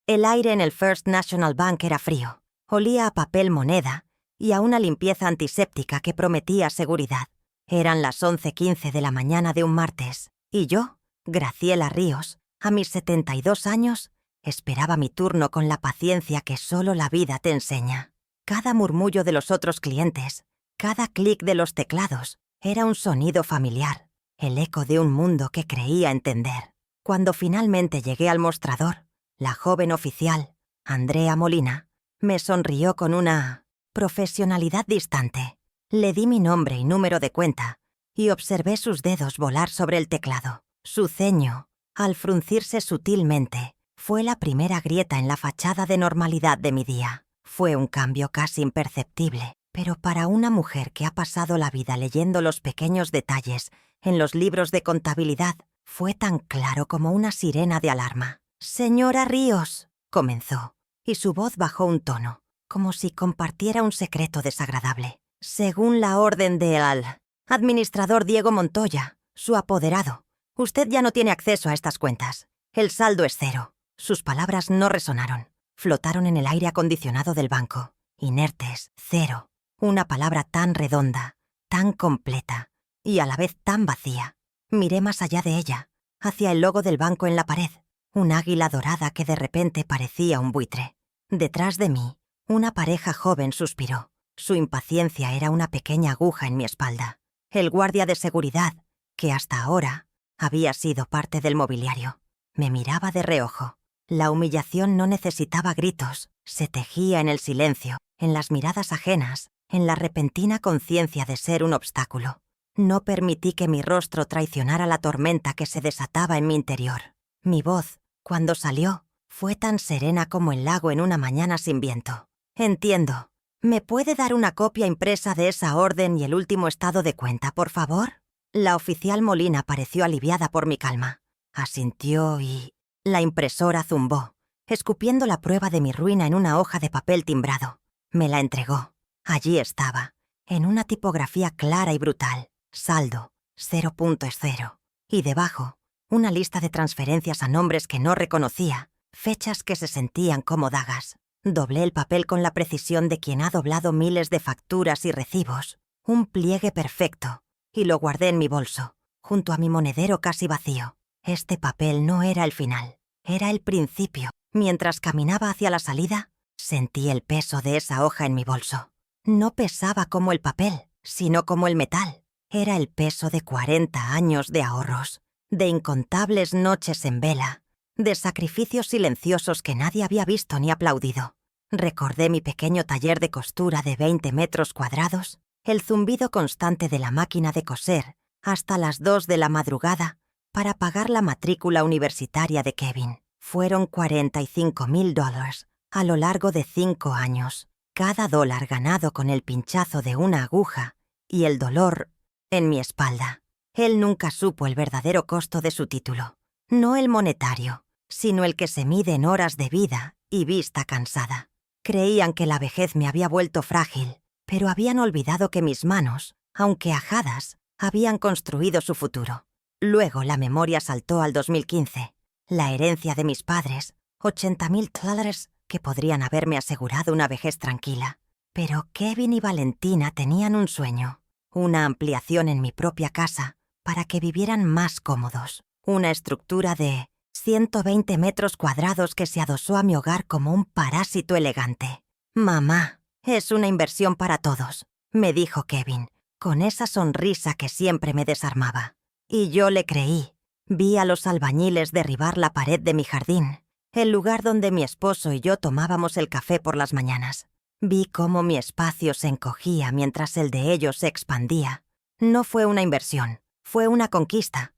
El aire en el First National Bank era frío. Olía a papel moneda y a una limpieza antiséptica que prometía seguridad. Eran las 11:15 de la mañana de un martes, y yo, Graciela Ríos, a mis 72 años, esperaba mi turno con la paciencia que solo la vida te enseña. Cada murmullo de los otros clientes, cada clic de los teclados, era un sonido familiar, el eco de un mundo que creía entender. Cuando finalmente llegué al mostrador, la joven oficial, Andrea Molina, me sonrió con una profesionalidad distante. Le di mi nombre y número de cuenta y observé sus dedos volar sobre el teclado. Su ceño, al fruncirse sutilmente, fue la primera grieta en la fachada de normalidad de mi día. Fue un cambio casi imperceptible, pero para una mujer que ha pasado la vida leyendo los pequeños detalles en los libros de contabilidad, fue tan claro como una sirena de alarma. «Señora Ríos», comenzó, y su voz bajó un tono, como si compartiera un secreto desagradable. «Según la orden del administrador Diego Montoya, su apoderado, usted ya no tiene acceso a estas cuentas. El saldo es cero». Sus palabras no resonaron. Flotaron en el aire acondicionado del banco. Inertes, cero. Una palabra tan redonda, tan completa, y a la vez tan vacía. Miré más allá de ella, hacia el logo del banco en la pared. Un águila dorada que de repente parecía un buitre. Detrás de mí, una pareja joven suspiró. Su impaciencia era una pequeña aguja en mi espalda. El guardia de seguridad, que hasta ahora había sido parte del mobiliario, me miraba de reojo. La humillación no necesitaba gritos, se tejía en el silencio, en las miradas ajenas, en la repentina conciencia de ser un obstáculo. No permití que mi rostro traicionara la tormenta que se desataba en mi interior. Mi voz, cuando salió, fue tan serena como el lago en una mañana sin viento. «Entiendo. ¿Me puede dar una copia impresa de esa orden y el último estado de cuenta, por favor?» La oficial Molina pareció aliviada por mi calma. Asintió y la impresora zumbó, escupiendo la prueba de mi ruina en una hoja de papel timbrado. Me la entregó. Allí estaba, en una tipografía clara y brutal. Saldo, 0.0. Y debajo, una lista de transferencias a nombres que no reconocía, fechas que se sentían como dagas. Doblé el papel con la precisión de quien ha doblado miles de facturas y recibos. Un pliegue perfecto, y lo guardé en mi bolso, junto a mi monedero casi vacío. Este papel no era el final, era el principio. Mientras caminaba hacia la salida, sentí el peso de esa hoja en mi bolso. No pesaba como el papel, sino como el metal. Era el peso de 40 años de ahorros, de incontables noches en vela, de sacrificios silenciosos que nadie había visto ni aplaudido. Recordé mi pequeño taller de costura de 20 metros cuadrados, el zumbido constante de la máquina de coser hasta las 2 de la madrugada para pagar la matrícula universitaria de Kevin. Fueron $45,000 a lo largo de 5 años. Cada dólar ganado con el pinchazo de una aguja y el dolor en mi espalda. Él nunca supo el verdadero costo de su título. No el monetario, sino el que se mide en horas de vida y vista cansada. Creían que la vejez me había vuelto frágil, pero habían olvidado que mis manos, aunque ajadas, habían construido su futuro. Luego la memoria saltó al 2015. La herencia de mis padres, $80,000 que podrían haberme asegurado una vejez tranquila. Pero Kevin y Valentina tenían un sueño, una ampliación en mi propia casa para que vivieran más cómodos. Una estructura de 120 metros cuadrados que se adosó a mi hogar como un parásito elegante. «Mamá, es una inversión para todos», me dijo Kevin, con esa sonrisa que siempre me desarmaba. Y yo le creí. Vi a los albañiles derribar la pared de mi jardín, el lugar donde mi esposo y yo tomábamos el café por las mañanas. Vi cómo mi espacio se encogía mientras el de ellos se expandía. No fue una inversión, fue una conquista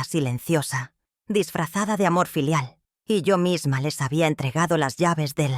silenciosa, disfrazada de amor filial, y yo misma les había entregado las llaves del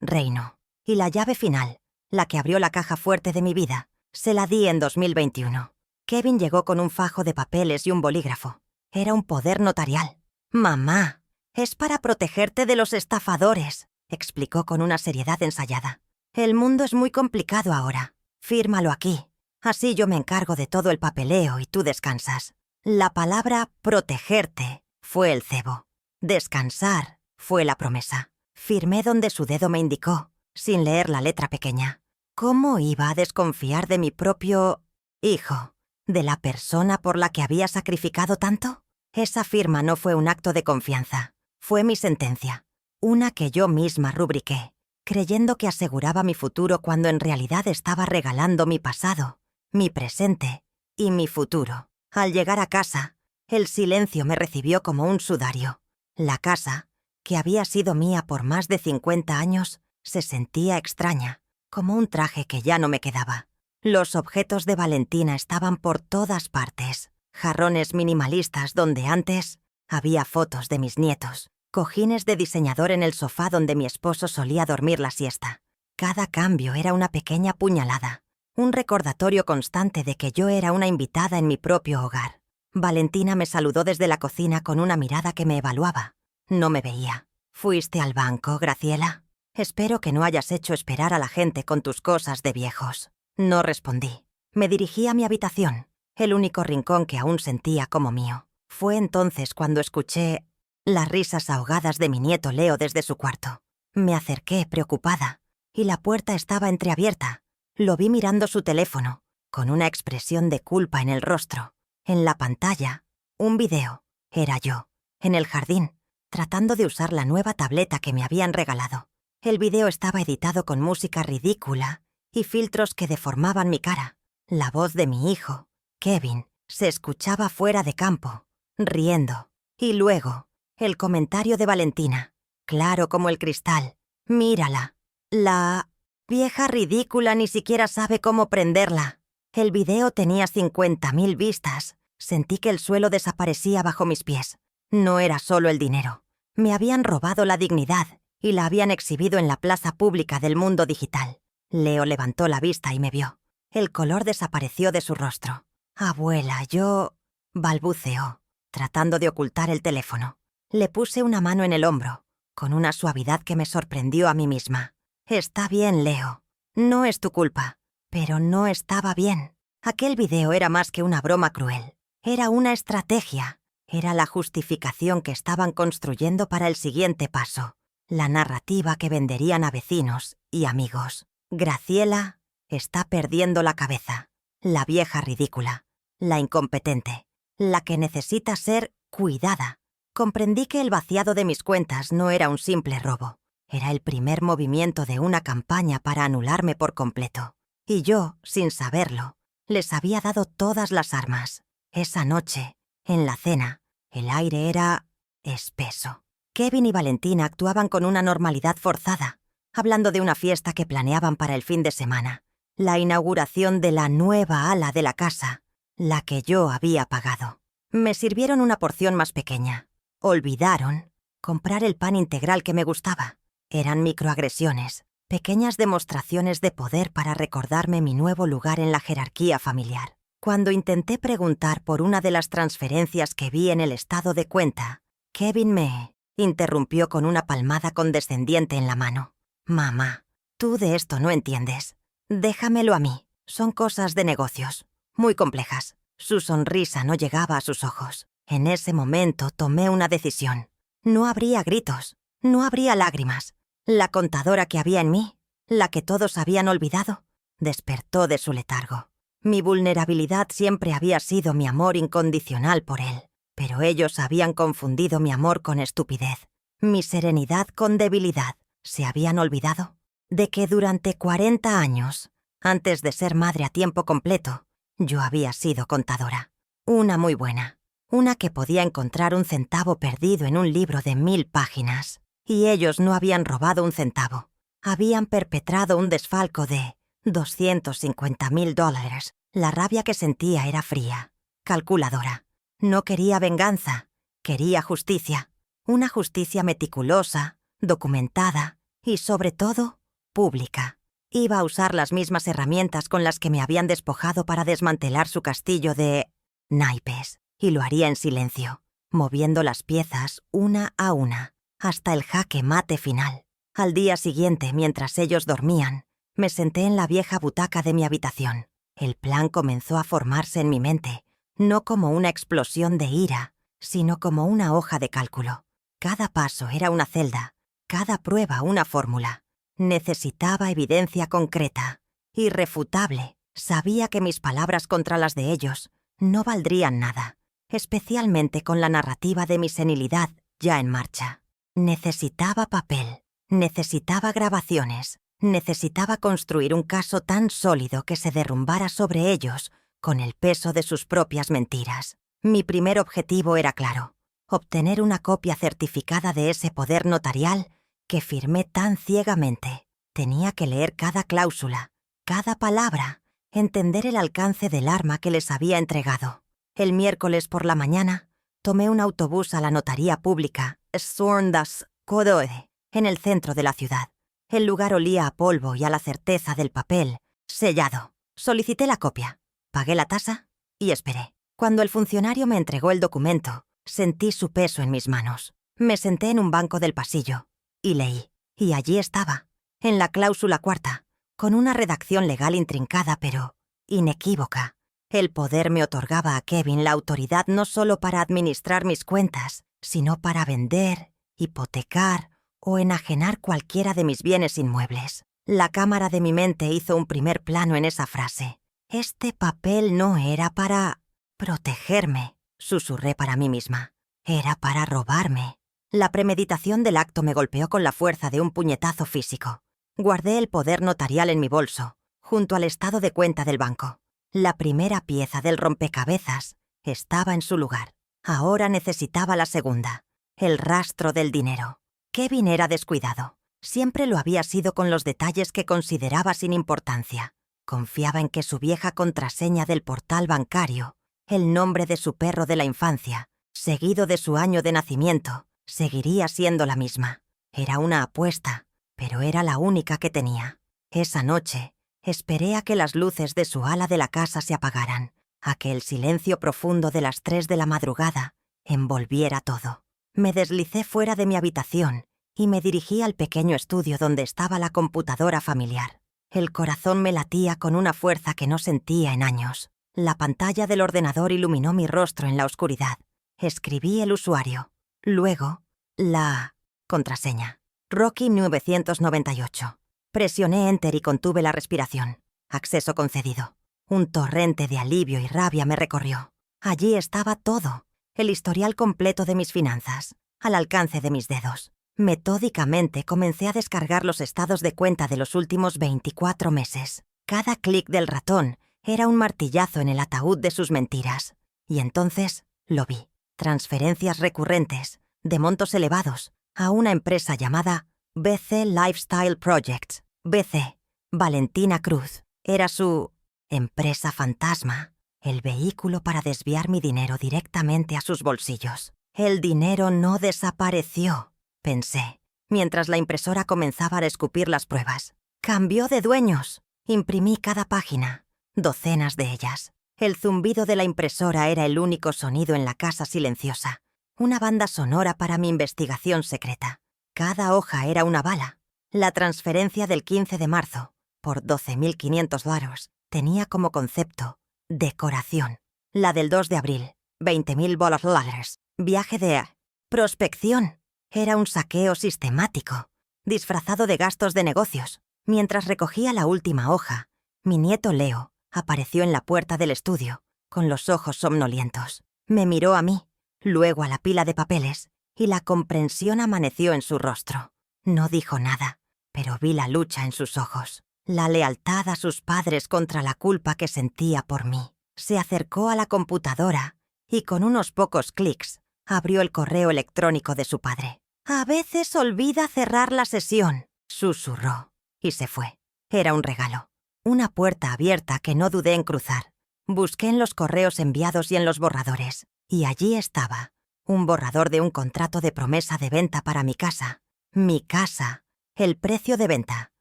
reino. Y la llave final, la que abrió la caja fuerte de mi vida, se la di en 2021. Kevin llegó con un fajo de papeles y un bolígrafo. Era un poder notarial. «Mamá, es para protegerte de los estafadores», explicó con una seriedad ensayada. «El mundo es muy complicado ahora. Fírmalo aquí. Así yo me encargo de todo el papeleo y tú descansas». La palabra «protegerte» fue el cebo. «Descansar» Fue la promesa. Firmé donde su dedo me indicó, sin leer la letra pequeña. ¿Cómo iba a desconfiar de mi propio hijo? ¿De la persona por la que había sacrificado tanto? Esa firma no fue un acto de confianza. Fue mi sentencia. Una que yo misma rubriqué, creyendo que aseguraba mi futuro cuando en realidad estaba regalando mi pasado, mi presente y mi futuro. Al llegar a casa, el silencio me recibió como un sudario. La casa, que había sido mía por más de 50 años, se sentía extraña, como un traje que ya no me quedaba. Los objetos de Valentina estaban por todas partes. Jarrones minimalistas donde antes había fotos de mis nietos. Cojines de diseñador en el sofá donde mi esposo solía dormir la siesta. Cada cambio era una pequeña puñalada. Un recordatorio constante de que yo era una invitada en mi propio hogar. Valentina me saludó desde la cocina con una mirada que me evaluaba. No me veía. ¿Fuiste al banco, Graciela? Espero que no hayas hecho esperar a la gente con tus cosas de viejos. No respondí. Me dirigí a mi habitación, el único rincón que aún sentía como mío. Fue entonces cuando escuché las risas ahogadas de mi nieto Leo desde su cuarto. Me acerqué, preocupada, y la puerta estaba entreabierta. Lo vi mirando su teléfono, con una expresión de culpa en el rostro. En la pantalla, un video. Era yo, en el jardín, tratando de usar la nueva tableta que me habían regalado. El video estaba editado con música ridícula y filtros que deformaban mi cara. La voz de mi hijo, Kevin, se escuchaba fuera de campo, riendo. Y luego, el comentario de Valentina, claro como el cristal. Mírala. La vieja ridícula ni siquiera sabe cómo prenderla. El video tenía 50.000 vistas. Sentí que el suelo desaparecía bajo mis pies. No era solo el dinero. Me habían robado la dignidad y la habían exhibido en la plaza pública del mundo digital. Leo levantó la vista y me vio. El color desapareció de su rostro. «Abuela, yo...» balbuceó, tratando de ocultar el teléfono. Le puse una mano en el hombro, con una suavidad que me sorprendió a mí misma. «Está bien, Leo. No es tu culpa. Pero no estaba bien. Aquel video era más que una broma cruel. Era una estrategia. Era la justificación que estaban construyendo para el siguiente paso. La narrativa que venderían a vecinos y amigos. Graciela está perdiendo la cabeza. La vieja ridícula. La incompetente. La que necesita ser cuidada. Comprendí que el vaciado de mis cuentas no era un simple robo. Era el primer movimiento de una campaña para anularme por completo. Y yo, sin saberlo, les había dado todas las armas. Esa noche, en la cena, el aire era espeso. Kevin y Valentina actuaban con una normalidad forzada, hablando de una fiesta que planeaban para el fin de semana. La inauguración de la nueva ala de la casa, la que yo había pagado. Me sirvieron una porción más pequeña. Olvidaron comprar el pan integral que me gustaba. Eran microagresiones, pequeñas demostraciones de poder para recordarme mi nuevo lugar en la jerarquía familiar. Cuando intenté preguntar por una de las transferencias que vi en el estado de cuenta, Kevin me interrumpió con una palmada condescendiente en la mano. «Mamá, tú de esto no entiendes. Déjamelo a mí. Son cosas de negocios, muy complejas». Su sonrisa no llegaba a sus ojos. En ese momento tomé una decisión. No habría gritos, no habría lágrimas. La contadora que había en mí, la que todos habían olvidado, despertó de su letargo. Mi vulnerabilidad siempre había sido mi amor incondicional por él, pero ellos habían confundido mi amor con estupidez, mi serenidad con debilidad. ¿Se habían olvidado de que durante 40 años, antes de ser madre a tiempo completo, yo había sido contadora? Una muy buena, una que podía encontrar un centavo perdido en un libro de 1000 páginas. Y ellos no habían robado un centavo. Habían perpetrado un desfalco de $250.000. La rabia que sentía era fría, calculadora. No quería venganza, quería justicia. Una justicia meticulosa, documentada y, sobre todo, pública. Iba a usar las mismas herramientas con las que me habían despojado para desmantelar su castillo de naipes. Y lo haría en silencio, moviendo las piezas una a una, hasta el jaque mate final. Al día siguiente, mientras ellos dormían, me senté en la vieja butaca de mi habitación. El plan comenzó a formarse en mi mente, no como una explosión de ira, sino como una hoja de cálculo. Cada paso era una celda, cada prueba una fórmula. Necesitaba evidencia concreta, irrefutable. Sabía que mis palabras contra las de ellos no valdrían nada, especialmente con la narrativa de mi senilidad ya en marcha. Necesitaba papel, necesitaba grabaciones, necesitaba construir un caso tan sólido que se derrumbara sobre ellos con el peso de sus propias mentiras. Mi primer objetivo era claro: obtener una copia certificada de ese poder notarial que firmé tan ciegamente. Tenía que leer cada cláusula, cada palabra, entender el alcance del arma que les había entregado. El miércoles por la mañana, tomé un autobús a la notaría pública Storndas Kodoe, en el centro de la ciudad. El lugar olía a polvo y a la certeza del papel sellado. Solicité la copia, pagué la tasa y esperé. Cuando el funcionario me entregó el documento, sentí su peso en mis manos. Me senté en un banco del pasillo y leí. Y allí estaba, en la cláusula cuarta, con una redacción legal intrincada pero inequívoca. El poder me otorgaba a Kevin la autoridad no solo para administrar mis cuentas, sino para vender, hipotecar o enajenar cualquiera de mis bienes inmuebles. La cámara de mi mente hizo un primer plano en esa frase. Este papel no era para protegerme, susurré para mí misma. Era para robarme. La premeditación del acto me golpeó con la fuerza de un puñetazo físico. Guardé el poder notarial en mi bolso, junto al estado de cuenta del banco. La primera pieza del rompecabezas estaba en su lugar. Ahora necesitaba la segunda, el rastro del dinero. Kevin era descuidado. Siempre lo había sido con los detalles que consideraba sin importancia. Confiaba en que su vieja contraseña del portal bancario, el nombre de su perro de la infancia, seguido de su año de nacimiento, seguiría siendo la misma. Era una apuesta, pero era la única que tenía. Esa noche, esperé a que las luces de su ala de la casa se apagaran, a que el silencio profundo de las 3 de la madrugada envolviera todo. Me deslicé fuera de mi habitación y me dirigí al pequeño estudio donde estaba la computadora familiar. El corazón me latía con una fuerza que no sentía en años. La pantalla del ordenador iluminó mi rostro en la oscuridad. Escribí el usuario. Luego, la contraseña. Rocky 998. Presioné Enter y contuve la respiración. Acceso concedido. Un torrente de alivio y rabia me recorrió. Allí estaba todo. El historial completo de mis finanzas, al alcance de mis dedos. Metódicamente comencé a descargar los estados de cuenta de los últimos 24 meses. Cada clic del ratón era un martillazo en el ataúd de sus mentiras. Y entonces lo vi. Transferencias recurrentes, de montos elevados, a una empresa llamada BC Lifestyle Projects. BC, Valentina Cruz. Era su empresa fantasma, el vehículo para desviar mi dinero directamente a sus bolsillos. El dinero no desapareció, pensé, mientras la impresora comenzaba a escupir las pruebas. Cambió de dueños. Imprimí cada página, docenas de ellas. El zumbido de la impresora era el único sonido en la casa silenciosa, una banda sonora para mi investigación secreta. Cada hoja era una bala. La transferencia del 15 de marzo, por $12.500, tenía como concepto decoración. La del 2 de abril, $20.000, viaje de prospección. Era un saqueo sistemático, disfrazado de gastos de negocios. Mientras recogía la última hoja, mi nieto Leo apareció en la puerta del estudio, con los ojos somnolientos. Me miró a mí, luego a la pila de papeles, y la comprensión amaneció en su rostro. No dijo nada, pero vi la lucha en sus ojos, la lealtad a sus padres contra la culpa que sentía por mí. Se acercó a la computadora y con unos pocos clics abrió el correo electrónico de su padre. «A veces olvida cerrar la sesión», susurró, y se fue. Era un regalo, una puerta abierta que no dudé en cruzar. Busqué en los correos enviados y en los borradores, y allí estaba, un borrador de un contrato de promesa de venta para mi casa. Mi casa. El precio de venta,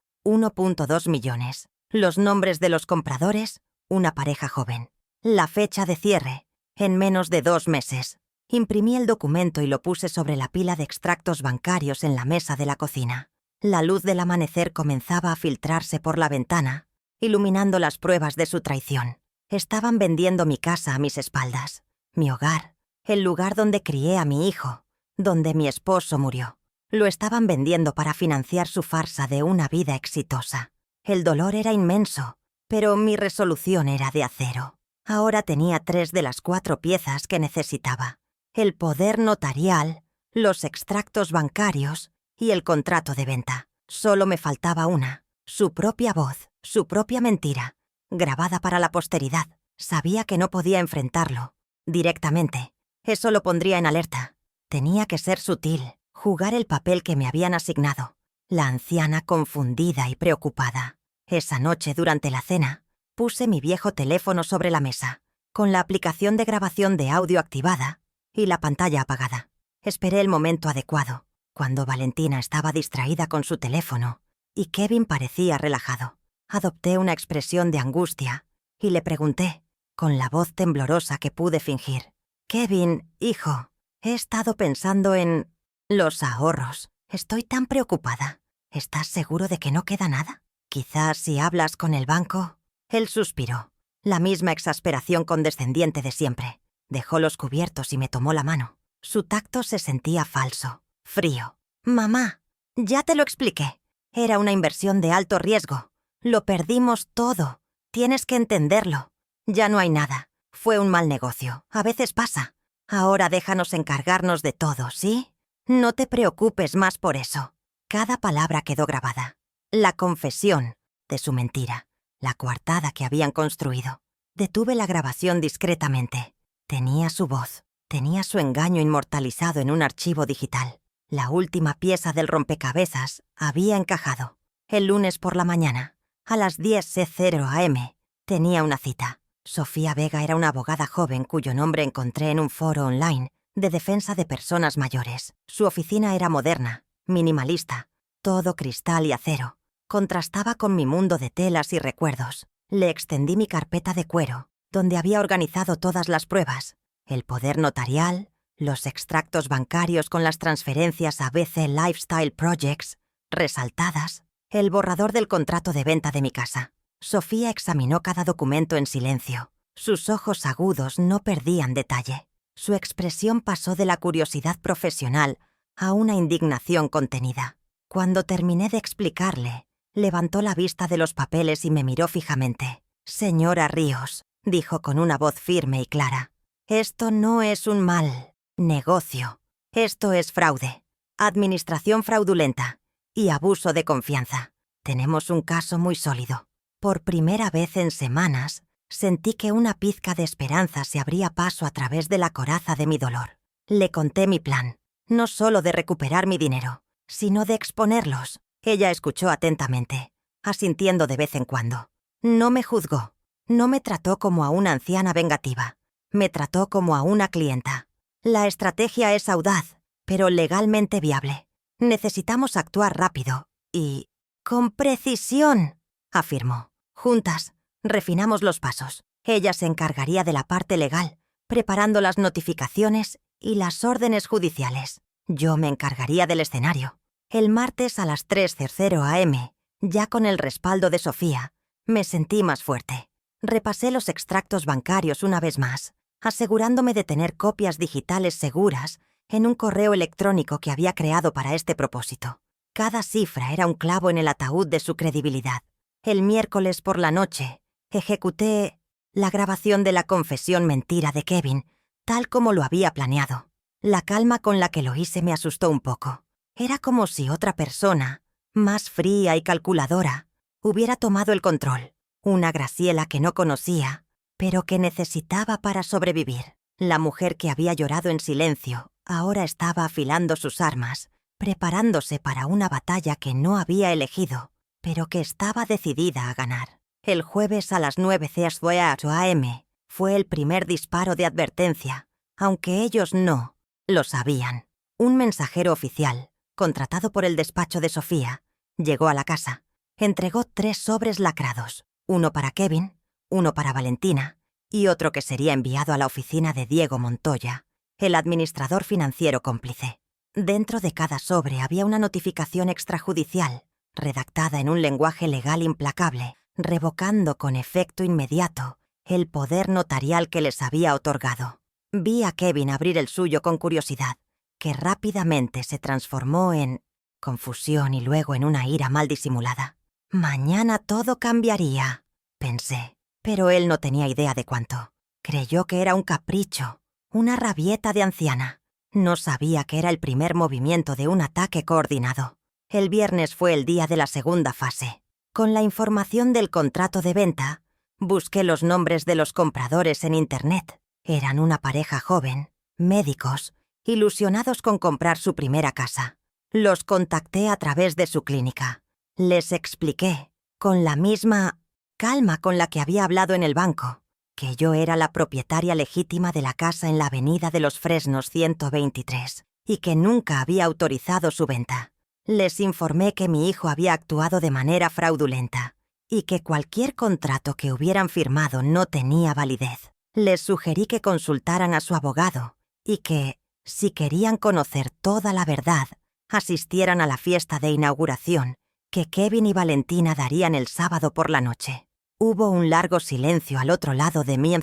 1.2 millones. Los nombres de los compradores, una pareja joven. La fecha de cierre, en menos de 2 meses. Imprimí el documento y lo puse sobre la pila de extractos bancarios en la mesa de la cocina. La luz del amanecer comenzaba a filtrarse por la ventana, iluminando las pruebas de su traición. Estaban vendiendo mi casa a mis espaldas, mi hogar, el lugar donde crié a mi hijo, donde mi esposo murió. Lo estaban vendiendo para financiar su farsa de una vida exitosa. El dolor era inmenso, pero mi resolución era de acero. Ahora tenía 3 de las 4 piezas que necesitaba: el poder notarial, los extractos bancarios y el contrato de venta. Solo me faltaba una: su propia voz, su propia mentira, grabada para la posteridad. Sabía que no podía enfrentarlo directamente. Eso lo pondría en alerta. Tenía que ser sutil, jugar el papel que me habían asignado. La anciana confundida y preocupada. Esa noche, durante la cena, puse mi viejo teléfono sobre la mesa, con la aplicación de grabación de audio activada y la pantalla apagada. Esperé el momento adecuado, cuando Valentina estaba distraída con su teléfono y Kevin parecía relajado. Adopté una expresión de angustia y le pregunté, con la voz temblorosa que pude fingir: «Kevin, hijo, he estado pensando en los ahorros. Estoy tan preocupada. ¿Estás seguro de que no queda nada? Quizás si hablas con el banco». Él suspiró. La misma exasperación condescendiente de siempre. Dejó los cubiertos y me tomó la mano. Su tacto se sentía falso, frío. «Mamá, ya te lo expliqué. Era una inversión de alto riesgo. Lo perdimos todo. Tienes que entenderlo. Ya no hay nada. Fue un mal negocio. A veces pasa. Ahora déjanos encargarnos de todo, ¿sí? No te preocupes más por eso». Cada palabra quedó grabada. La confesión de su mentira. La coartada que habían construido. Detuve la grabación discretamente. Tenía su voz. Tenía su engaño inmortalizado en un archivo digital. La última pieza del rompecabezas había encajado. El lunes por la mañana, a las 10:00 am, tenía una cita. Sofía Vega era una abogada joven cuyo nombre encontré en un foro online de defensa de personas mayores. Su oficina era moderna, minimalista, todo cristal y acero. Contrastaba con mi mundo de telas y recuerdos. Le extendí mi carpeta de cuero, donde había organizado todas las pruebas: el poder notarial, los extractos bancarios con las transferencias a BC Lifestyle Projects, resaltadas, el borrador del contrato de venta de mi casa. Sofía examinó cada documento en silencio. Sus ojos agudos no perdían detalle. Su expresión pasó de la curiosidad profesional a una indignación contenida. Cuando terminé de explicarle, levantó la vista de los papeles y me miró fijamente. «Señora Ríos», dijo con una voz firme y clara, «esto no es un mal negocio. Esto es fraude, administración fraudulenta y abuso de confianza. Tenemos un caso muy sólido». Por primera vez en semanas, sentí que una pizca de esperanza se abría paso a través de la coraza de mi dolor. Le conté mi plan, no solo de recuperar mi dinero, sino de exponerlos. Ella escuchó atentamente, asintiendo de vez en cuando. No me juzgó, no me trató como a una anciana vengativa, me trató como a una clienta. «La estrategia es audaz, pero legalmente viable. Necesitamos actuar rápido y con precisión», afirmó. «Juntas, refinamos los pasos. Ella se encargaría de la parte legal, preparando las notificaciones y las órdenes judiciales. Yo me encargaría del escenario». El martes a las 3:00 am, ya con el respaldo de Sofía, me sentí más fuerte. Repasé los extractos bancarios una vez más, asegurándome de tener copias digitales seguras en un correo electrónico que había creado para este propósito. Cada cifra era un clavo en el ataúd de su credibilidad. El miércoles por la noche, ejecuté la grabación de la confesión mentira de Kevin, tal como lo había planeado. La calma con la que lo hice me asustó un poco. Era como si otra persona, más fría y calculadora, hubiera tomado el control. Una Graciela que no conocía, pero que necesitaba para sobrevivir. La mujer que había llorado en silencio ahora estaba afilando sus armas, preparándose para una batalla que no había elegido, pero que estaba decidida a ganar. El jueves a las 9:00 am fue el primer disparo de advertencia, aunque ellos no lo sabían. Un mensajero oficial, contratado por el despacho de Sofía, llegó a la casa. Entregó 3 sobres lacrados, uno para Kevin, uno para Valentina y otro que sería enviado a la oficina de Diego Montoya, el administrador financiero cómplice. Dentro de cada sobre había una notificación extrajudicial, redactada en un lenguaje legal implacable, revocando con efecto inmediato el poder notarial que les había otorgado. Vi a Kevin abrir el suyo con curiosidad. que rápidamente se transformó en confusión y luego en una ira mal disimulada. Mañana todo cambiaría, pensé, pero él no tenía idea de cuánto. Creyó que era un capricho, una rabieta de anciana. No sabía que era el primer movimiento de un ataque coordinado. El viernes fue el día de la segunda fase. Con la información del contrato de venta, busqué los nombres de los compradores en Internet. Eran una pareja joven, médicos, ilusionados con comprar su primera casa. Los contacté a través de su clínica. Les expliqué, con la misma calma con la que había hablado en el banco, que yo era la propietaria legítima de la casa en la Avenida de los Fresnos 123 y que nunca había autorizado su venta. Les informé que mi hijo había actuado de manera fraudulenta y que cualquier contrato que hubieran firmado no tenía validez. Les sugerí que consultaran a su abogado y que, si querían conocer toda la verdad, asistieran a la fiesta de inauguración que Kevin y Valentina darían el sábado por la noche. Hubo un largo silencio al otro lado de mi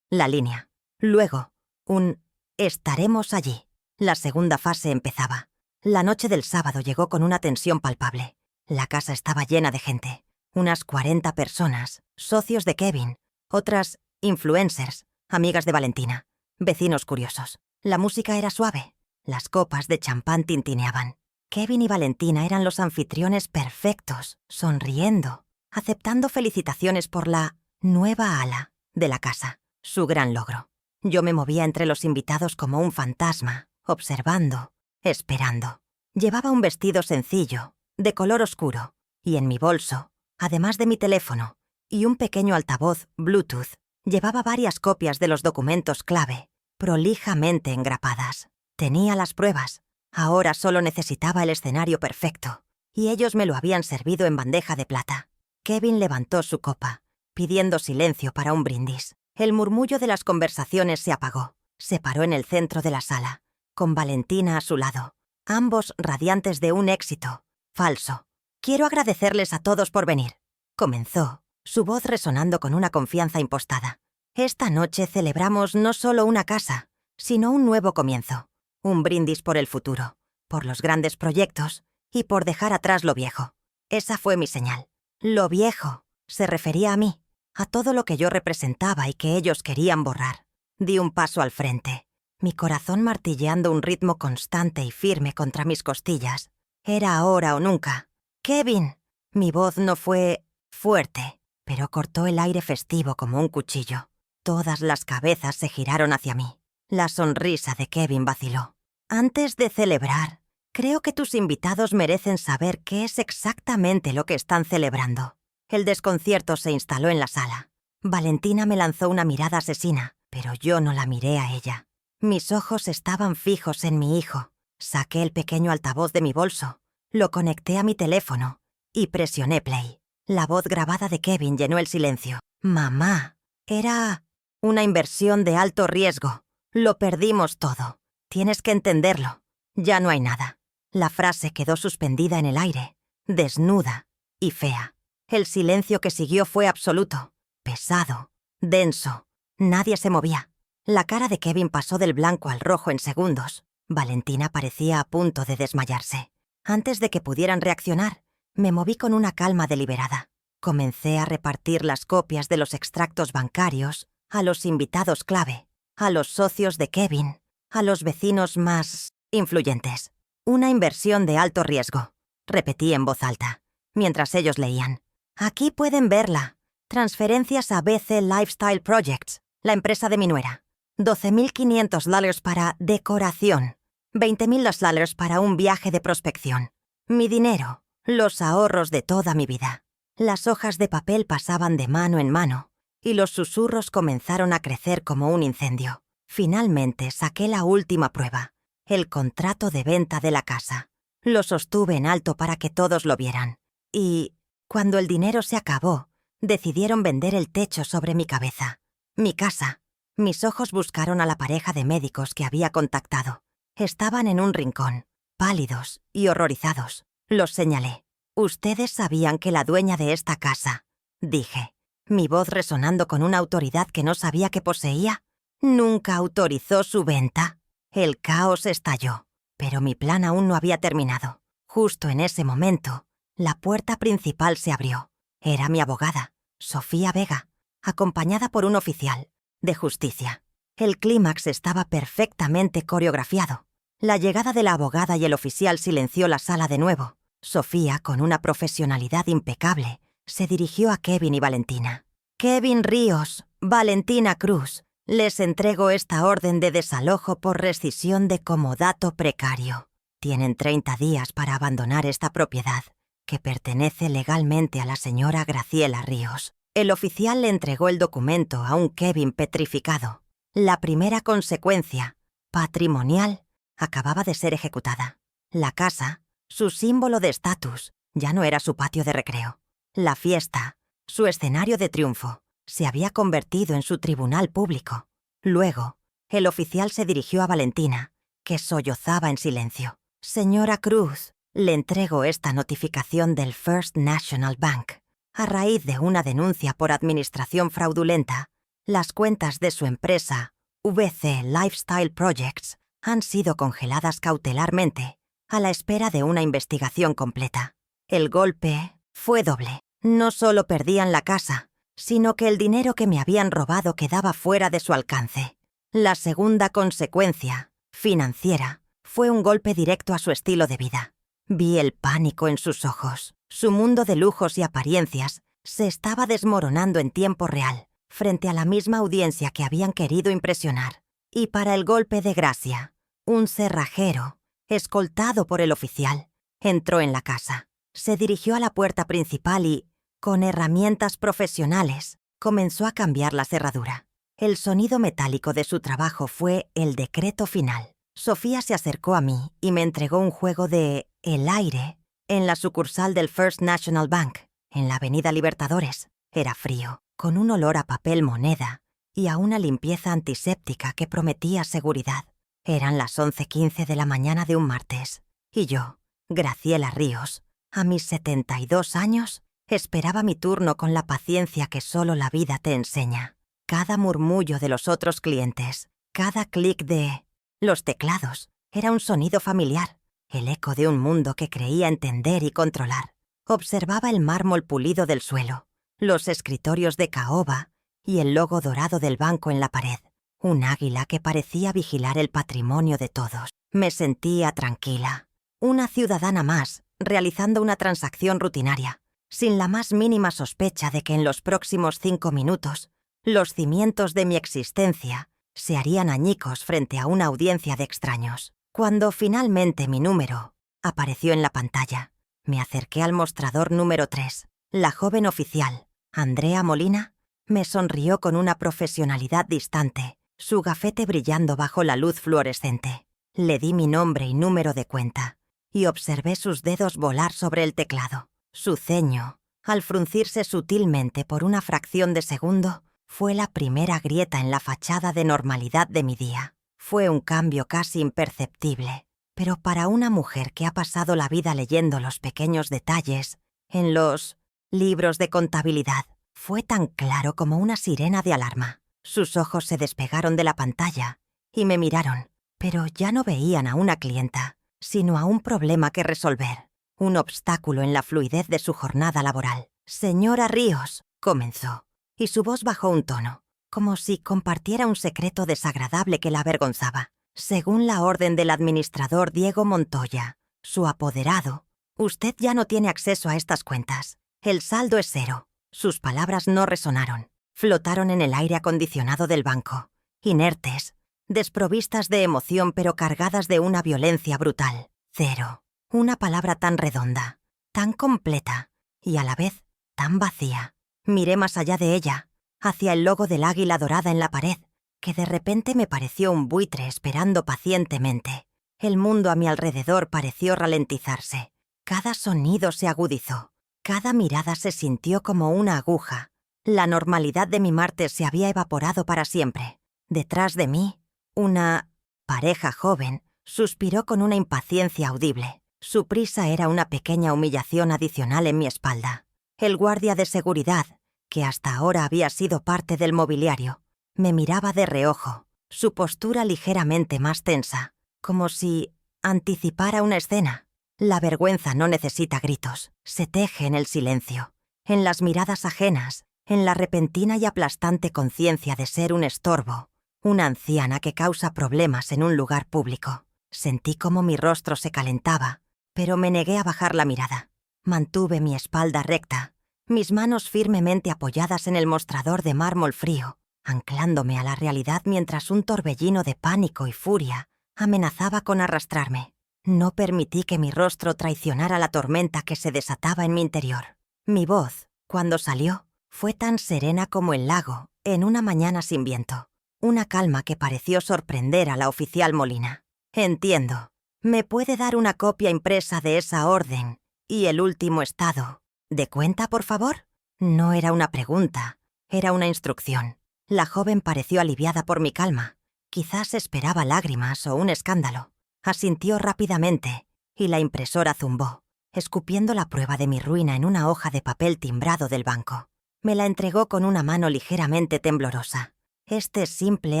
la línea. Luego, un «estaremos allí». La segunda fase empezaba. La noche del sábado llegó con una tensión palpable. La casa estaba llena de gente. Unas 40 personas, socios de Kevin, otras influencers, amigas de Valentina, vecinos curiosos. La música era suave. Las copas de champán tintineaban. Kevin y Valentina eran los anfitriones perfectos, sonriendo, aceptando felicitaciones por la nueva ala de la casa, su gran logro. Yo me movía entre los invitados como un fantasma, observando, esperando. Llevaba un vestido sencillo, de color oscuro, y en mi bolso, además de mi teléfono y un pequeño altavoz Bluetooth, llevaba varias copias de los documentos clave, prolijamente engrapadas. Tenía las pruebas. Ahora solo necesitaba el escenario perfecto, y ellos me lo habían servido en bandeja de plata. Kevin levantó su copa, pidiendo silencio para un brindis. El murmullo de las conversaciones se apagó. Se paró en el centro de la sala, con Valentina a su lado, ambos radiantes de un éxito falso. «Quiero agradecerles a todos por venir», comenzó, su voz resonando con una confianza impostada. «Esta noche celebramos no solo una casa, sino un nuevo comienzo. Un brindis por el futuro, por los grandes proyectos y por dejar atrás lo viejo». Esa fue mi señal. Lo viejo se refería a mí, a todo lo que yo representaba y que ellos querían borrar. Di un paso al frente, mi corazón martilleando un ritmo constante y firme contra mis costillas. Era ahora o nunca. «Kevin». Mi voz no fue fuerte, pero cortó el aire festivo como un cuchillo. Todas las cabezas se giraron hacia mí. La sonrisa de Kevin vaciló. «Antes de celebrar, creo que tus invitados merecen saber qué es exactamente lo que están celebrando». El desconcierto se instaló en la sala. Valentina me lanzó una mirada asesina, pero yo no la miré a ella. Mis ojos estaban fijos en mi hijo. Saqué el pequeño altavoz de mi bolso, lo conecté a mi teléfono y presioné play. La voz grabada de Kevin llenó el silencio. «Mamá, era una inversión de alto riesgo. Lo perdimos todo. Tienes que entenderlo. Ya no hay nada». La frase quedó suspendida en el aire, desnuda y fea. El silencio que siguió fue absoluto, pesado, denso. Nadie se movía. La cara de Kevin pasó del blanco al rojo en segundos. Valentina parecía a punto de desmayarse. Antes de que pudieran reaccionar, me moví con una calma deliberada. Comencé a repartir las copias de los extractos bancarios a los invitados clave, a los socios de Kevin, a los vecinos más influyentes. «Una inversión de alto riesgo», repetí en voz alta, mientras ellos leían. «Aquí pueden verla. Transferencias a BC Lifestyle Projects, la empresa de mi nuera. $12.500 para decoración. $20.000 para un viaje de prospección. Mi dinero, los ahorros de toda mi vida». Las hojas de papel pasaban de mano en mano, y los susurros comenzaron a crecer como un incendio. Finalmente saqué la última prueba, el contrato de venta de la casa. Lo sostuve en alto para que todos lo vieran. Y, cuando el dinero se acabó, decidieron vender el techo sobre mi cabeza. Mi casa. Mis ojos buscaron a la pareja de médicos que había contactado. Estaban en un rincón, pálidos y horrorizados. Los señalé. «Ustedes sabían que la dueña de esta casa», dije, mi voz resonando con una autoridad que no sabía que poseía, «nunca autorizó su venta». El caos estalló, pero mi plan aún no había terminado. Justo en ese momento, la puerta principal se abrió. Era mi abogada, Sofía Vega, acompañada por un oficial de justicia. El clímax estaba perfectamente coreografiado. La llegada de la abogada y el oficial silenció la sala de nuevo. Sofía, con una profesionalidad impecable, se dirigió a Kevin y Valentina. «Kevin Ríos, Valentina Cruz, les entrego esta orden de desalojo por rescisión de comodato precario. Tienen 30 días para abandonar esta propiedad, que pertenece legalmente a la señora Graciela Ríos». El oficial le entregó el documento a un Kevin petrificado. La primera consecuencia, patrimonial, acababa de ser ejecutada. La casa, su símbolo de estatus, ya no era su patio de recreo. La fiesta, su escenario de triunfo, se había convertido en su tribunal público. Luego, el oficial se dirigió a Valentina, que sollozaba en silencio. «Señora Cruz, le entrego esta notificación del First National Bank. A raíz de una denuncia por administración fraudulenta, las cuentas de su empresa, VC Lifestyle Projects, han sido congeladas cautelarmente, a la espera de una investigación completa. El golpe fue doble. No solo perdían la casa, sino que el dinero que me habían robado quedaba fuera de su alcance. La segunda consecuencia, financiera, fue un golpe directo a su estilo de vida. Vi el pánico en sus ojos. Su mundo de lujos y apariencias se estaba desmoronando en tiempo real, frente a la misma audiencia que habían querido impresionar. Y para el golpe de gracia, un cerrajero, escoltado por el oficial, entró en la casa. Se dirigió a la puerta principal y, con herramientas profesionales, comenzó a cambiar la cerradura. El sonido metálico de su trabajo fue el decreto final. Sofía se acercó a mí y me entregó un juego de El aire en la sucursal del First National Bank, en la Avenida Libertadores. Era frío, con un olor a papel moneda y a una limpieza antiséptica que prometía seguridad. Eran las 11:15 de la mañana de un martes, y yo, Graciela Ríos, a mis 72 años, esperaba mi turno con la paciencia que solo la vida te enseña. Cada murmullo de los otros clientes, cada clic de los teclados, era un sonido familiar, el eco de un mundo que creía entender y controlar. Observaba el mármol pulido del suelo, los escritorios de caoba y el logo dorado del banco en la pared. Un águila que parecía vigilar el patrimonio de todos. Me sentía tranquila. Una ciudadana más, realizando una transacción rutinaria, sin la más mínima sospecha de que en los próximos 5 minutos los cimientos de mi existencia se harían añicos frente a una audiencia de extraños. Cuando finalmente mi número apareció en la pantalla, me acerqué al mostrador número 3. La joven oficial, Andrea Molina, me sonrió con una profesionalidad distante, su gafete brillando bajo la luz fluorescente. Le di mi nombre y número de cuenta, y observé sus dedos volar sobre el teclado. Su ceño, al fruncirse sutilmente por una fracción de segundo, fue la primera grieta en la fachada de normalidad de mi día. Fue un cambio casi imperceptible, pero para una mujer que ha pasado la vida leyendo los pequeños detalles en los libros de contabilidad, fue tan claro como una sirena de alarma. Sus ojos se despegaron de la pantalla y me miraron, pero ya no veían a una clienta, sino a un problema que resolver, un obstáculo en la fluidez de su jornada laboral. «Señora Ríos», comenzó, y su voz bajó un tono, como si compartiera un secreto desagradable que la avergonzaba. «Según la orden del administrador Diego Montoya, su apoderado, usted ya no tiene acceso a estas cuentas. El saldo es 0». Sus palabras no resonaron. Flotaron en el aire acondicionado del banco, inertes, desprovistas de emoción pero cargadas de una violencia brutal. 0. Una palabra tan redonda, tan completa y a la vez tan vacía. Miré más allá de ella, hacia el logo del águila dorada en la pared, que de repente me pareció un buitre esperando pacientemente. El mundo a mi alrededor pareció ralentizarse. Cada sonido se agudizó, cada mirada se sintió como una aguja. La normalidad de mi martes se había evaporado para siempre. Detrás de mí, una pareja joven suspiró con una impaciencia audible. Su prisa era una pequeña humillación adicional en mi espalda. El guardia de seguridad, que hasta ahora había sido parte del mobiliario, me miraba de reojo, su postura ligeramente más tensa, como si anticipara una escena. La vergüenza no necesita gritos, se teje en el silencio, en las miradas ajenas, en la repentina y aplastante conciencia de ser un estorbo, una anciana que causa problemas en un lugar público. Sentí como mi rostro se calentaba, pero me negué a bajar la mirada. Mantuve mi espalda recta, mis manos firmemente apoyadas en el mostrador de mármol frío, anclándome a la realidad mientras un torbellino de pánico y furia amenazaba con arrastrarme. No permití que mi rostro traicionara la tormenta que se desataba en mi interior. Mi voz, cuando salió, fue tan serena como el lago en una mañana sin viento. Una calma que pareció sorprender a la oficial Molina. Entiendo. ¿Me puede dar una copia impresa de esa orden y el último estado de cuenta, por favor? No era una pregunta, era una instrucción. La joven pareció aliviada por mi calma. Quizás esperaba lágrimas o un escándalo. Asintió rápidamente y la impresora zumbó, escupiendo la prueba de mi ruina en una hoja de papel timbrado del banco. Me la entregó con una mano ligeramente temblorosa. Este simple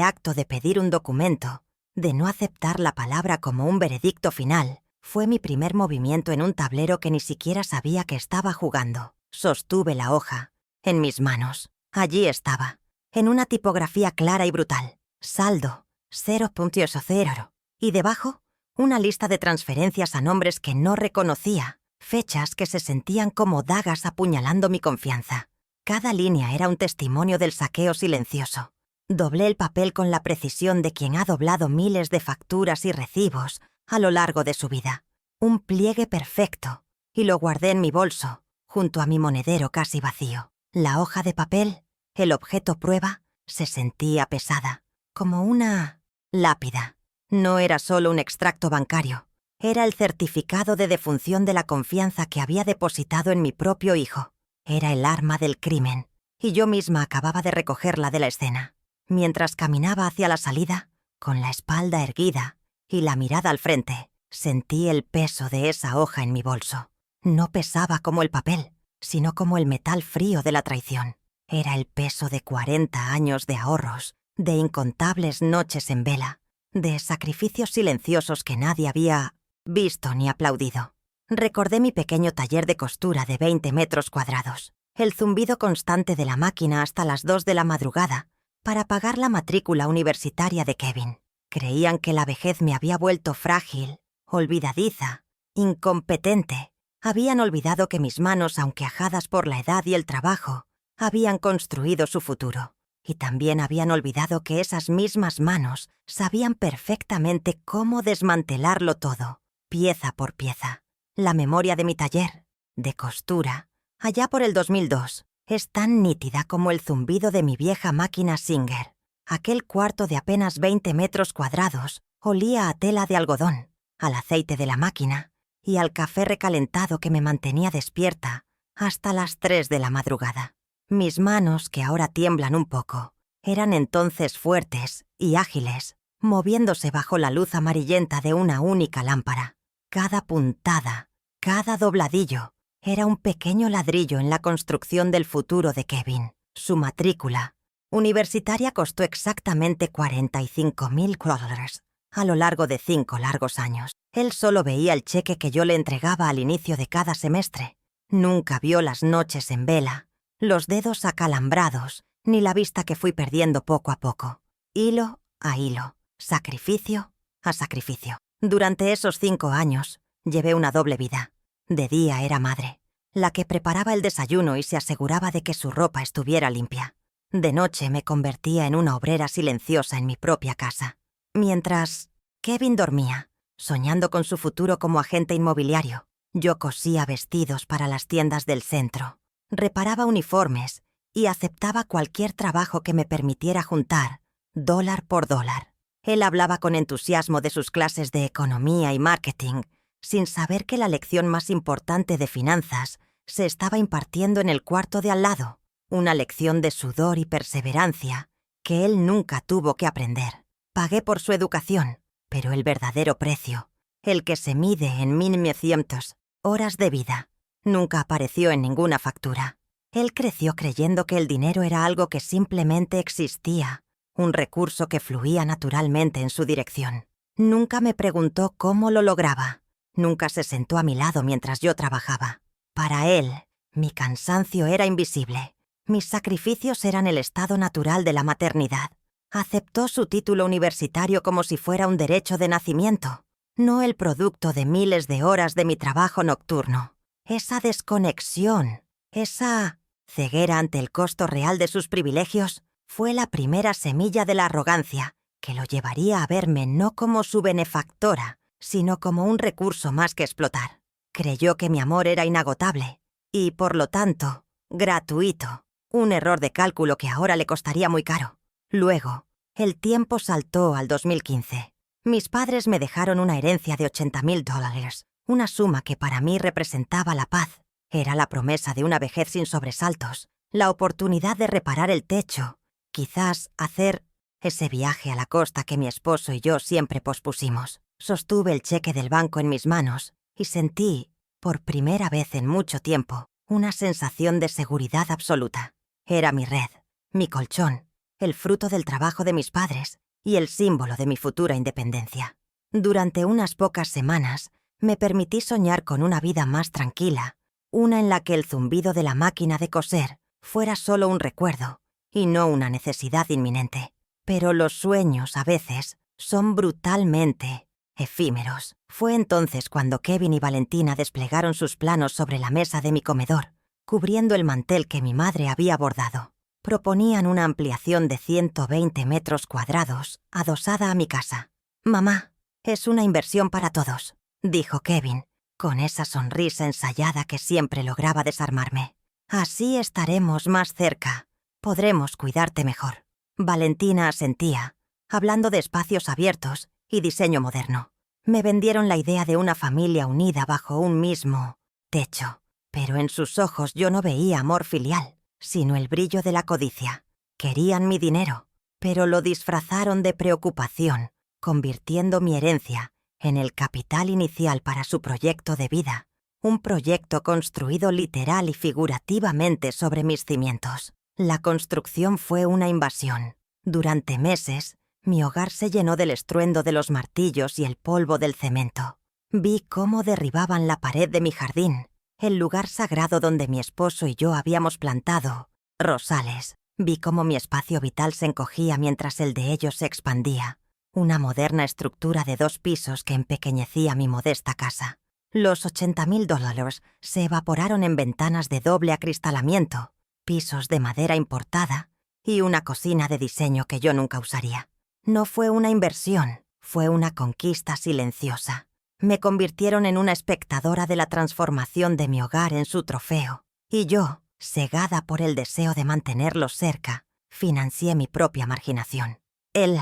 acto de pedir un documento, de no aceptar la palabra como un veredicto final, fue mi primer movimiento en un tablero que ni siquiera sabía que estaba jugando. Sostuve la hoja en mis manos. Allí estaba, en una tipografía clara y brutal. Saldo, 0.00. Y debajo, una lista de transferencias a nombres que no reconocía, fechas que se sentían como dagas apuñalando mi confianza. Cada línea era un testimonio del saqueo silencioso. Doblé el papel con la precisión de quien ha doblado miles de facturas y recibos a lo largo de su vida. Un pliegue perfecto, y lo guardé en mi bolso, junto a mi monedero casi vacío. La hoja de papel, el objeto prueba, se sentía pesada, como una lápida. No era solo un extracto bancario, era el certificado de defunción de la confianza que había depositado en mi propio hijo. Era el arma del crimen, y yo misma acababa de recogerla de la escena. Mientras caminaba hacia la salida, con la espalda erguida y la mirada al frente, sentí el peso de esa hoja en mi bolso. No pesaba como el papel, sino como el metal frío de la traición. Era el peso de 40 años de ahorros, de incontables noches en vela, de sacrificios silenciosos que nadie había visto ni aplaudido. Recordé mi pequeño taller de costura de 20 metros cuadrados, el zumbido constante de la máquina hasta las 2 de la madrugada para pagar la matrícula universitaria de Kevin. Creían que la vejez me había vuelto frágil, olvidadiza, incompetente. Habían olvidado que mis manos, aunque ajadas por la edad y el trabajo, habían construido su futuro. Y también habían olvidado que esas mismas manos sabían perfectamente cómo desmantelarlo todo, pieza por pieza. La memoria de mi taller, de costura, allá por el 2002, es tan nítida como el zumbido de mi vieja máquina Singer. Aquel cuarto de apenas 20 metros cuadrados olía a tela de algodón, al aceite de la máquina y al café recalentado que me mantenía despierta hasta las 3 de la madrugada. Mis manos, que ahora tiemblan un poco, eran entonces fuertes y ágiles, moviéndose bajo la luz amarillenta de una única lámpara. Cada puntada, cada dobladillo, era un pequeño ladrillo en la construcción del futuro de Kevin. Su matrícula universitaria costó exactamente $45,000 a lo largo de 5 largos años. Él solo veía el cheque que yo le entregaba al inicio de cada semestre. Nunca vio las noches en vela, los dedos acalambrados, ni la vista que fui perdiendo poco a poco. Hilo a hilo, sacrificio a sacrificio. Durante esos 5 años, llevé una doble vida. De día era madre, la que preparaba el desayuno y se aseguraba de que su ropa estuviera limpia. De noche me convertía en una obrera silenciosa en mi propia casa. Mientras Kevin dormía, soñando con su futuro como agente inmobiliario, yo cosía vestidos para las tiendas del centro, reparaba uniformes y aceptaba cualquier trabajo que me permitiera juntar dólar por dólar. Él hablaba con entusiasmo de sus clases de economía y marketing, sin saber que la lección más importante de finanzas se estaba impartiendo en el cuarto de al lado, una lección de sudor y perseverancia que él nunca tuvo que aprender. Pagué por su educación, pero el verdadero precio, el que se mide en 1.900 horas de vida, nunca apareció en ninguna factura. Él creció creyendo que el dinero era algo que simplemente existía, un recurso que fluía naturalmente en su dirección. Nunca me preguntó cómo lo lograba. Nunca se sentó a mi lado mientras yo trabajaba. Para él, mi cansancio era invisible. Mis sacrificios eran el estado natural de la maternidad. Aceptó su título universitario como si fuera un derecho de nacimiento, no el producto de miles de horas de mi trabajo nocturno. Esa desconexión, esa ceguera ante el costo real de sus privilegios, fue la primera semilla de la arrogancia que lo llevaría a verme no como su benefactora, sino como un recurso más que explotar. Creyó que mi amor era inagotable y, por lo tanto, gratuito, un error de cálculo que ahora le costaría muy caro. Luego, el tiempo saltó al 2015. Mis padres me dejaron una herencia de $80,000, una suma que para mí representaba la paz. Era la promesa de una vejez sin sobresaltos, la oportunidad de reparar el techo, quizás hacer ese viaje a la costa que mi esposo y yo siempre pospusimos. Sostuve el cheque del banco en mis manos y sentí, por primera vez en mucho tiempo, una sensación de seguridad absoluta. Era mi red, mi colchón, el fruto del trabajo de mis padres y el símbolo de mi futura independencia. Durante unas pocas semanas, me permití soñar con una vida más tranquila, una en la que el zumbido de la máquina de coser fuera solo un recuerdo y no una necesidad inminente. Pero los sueños, a veces, son brutalmente efímeros. Fue entonces cuando Kevin y Valentina desplegaron sus planos sobre la mesa de mi comedor, cubriendo el mantel que mi madre había bordado. Proponían una ampliación de 120 metros cuadrados, adosada a mi casa. «Mamá, es una inversión para todos», dijo Kevin, con esa sonrisa ensayada que siempre lograba desarmarme. «Así estaremos más cerca. Podremos cuidarte mejor». Valentina asentía, hablando de espacios abiertos y diseño moderno. Me vendieron la idea de una familia unida bajo un mismo techo, pero en sus ojos yo no veía amor filial, sino el brillo de la codicia. Querían mi dinero, pero lo disfrazaron de preocupación, convirtiendo mi herencia en el capital inicial para su proyecto de vida, un proyecto construido literal y figurativamente sobre mis cimientos. La construcción fue una invasión. Durante meses, mi hogar se llenó del estruendo de los martillos y el polvo del cemento. Vi cómo derribaban la pared de mi jardín, el lugar sagrado donde mi esposo y yo habíamos plantado rosales. Vi cómo mi espacio vital se encogía mientras el de ellos se expandía, una moderna estructura de 2 pisos que empequeñecía mi modesta casa. Los $80,000 se evaporaron en ventanas de doble acristalamiento, pisos de madera importada y una cocina de diseño que yo nunca usaría. No fue una inversión, fue una conquista silenciosa. Me convirtieron en una espectadora de la transformación de mi hogar en su trofeo, y yo, cegada por el deseo de mantenerlos cerca, financié mi propia marginación. El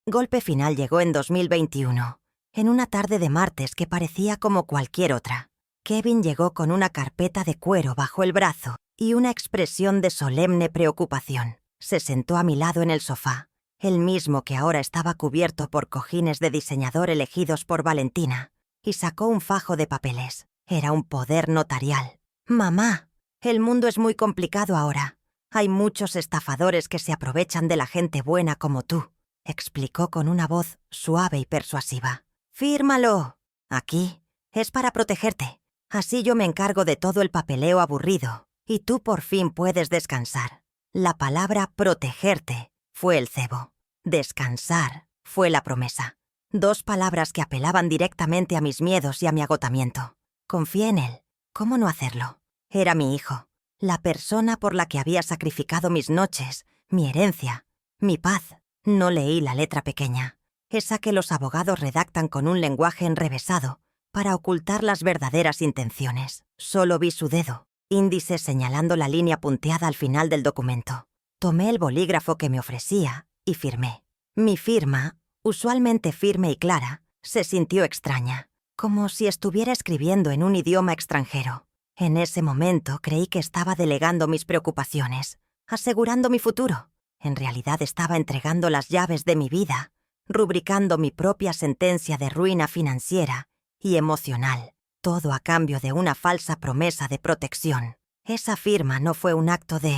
golpe final llegó en 2021, en una tarde de martes que parecía como cualquier otra. Kevin llegó con una carpeta de cuero bajo el brazo y una expresión de solemne preocupación. Se sentó a mi lado en el sofá, el mismo que ahora estaba cubierto por cojines de diseñador elegidos por Valentina, y sacó un fajo de papeles. Era un poder notarial. «Mamá, el mundo es muy complicado ahora. Hay muchos estafadores que se aprovechan de la gente buena como tú», explicó con una voz suave y persuasiva. «Fírmalo. Aquí es para protegerte. Así yo me encargo de todo el papeleo aburrido y tú por fin puedes descansar». La palabra protegerte fue el cebo. Descansar fue la promesa. 2 palabras que apelaban directamente a mis miedos y a mi agotamiento. Confié en él. ¿Cómo no hacerlo? Era mi hijo, la persona por la que había sacrificado mis noches, mi herencia, mi paz. No leí la letra pequeña, esa que los abogados redactan con un lenguaje enrevesado para ocultar las verdaderas intenciones. Solo vi su dedo, índice señalando la línea punteada al final del documento. Tomé el bolígrafo que me ofrecía y firmé. Mi firma, usualmente firme y clara, se sintió extraña, como si estuviera escribiendo en un idioma extranjero. En ese momento creí que estaba delegando mis preocupaciones, asegurando mi futuro. En realidad estaba entregando las llaves de mi vida, rubricando mi propia sentencia de ruina financiera y emocional, todo a cambio de una falsa promesa de protección. Esa firma no fue un acto de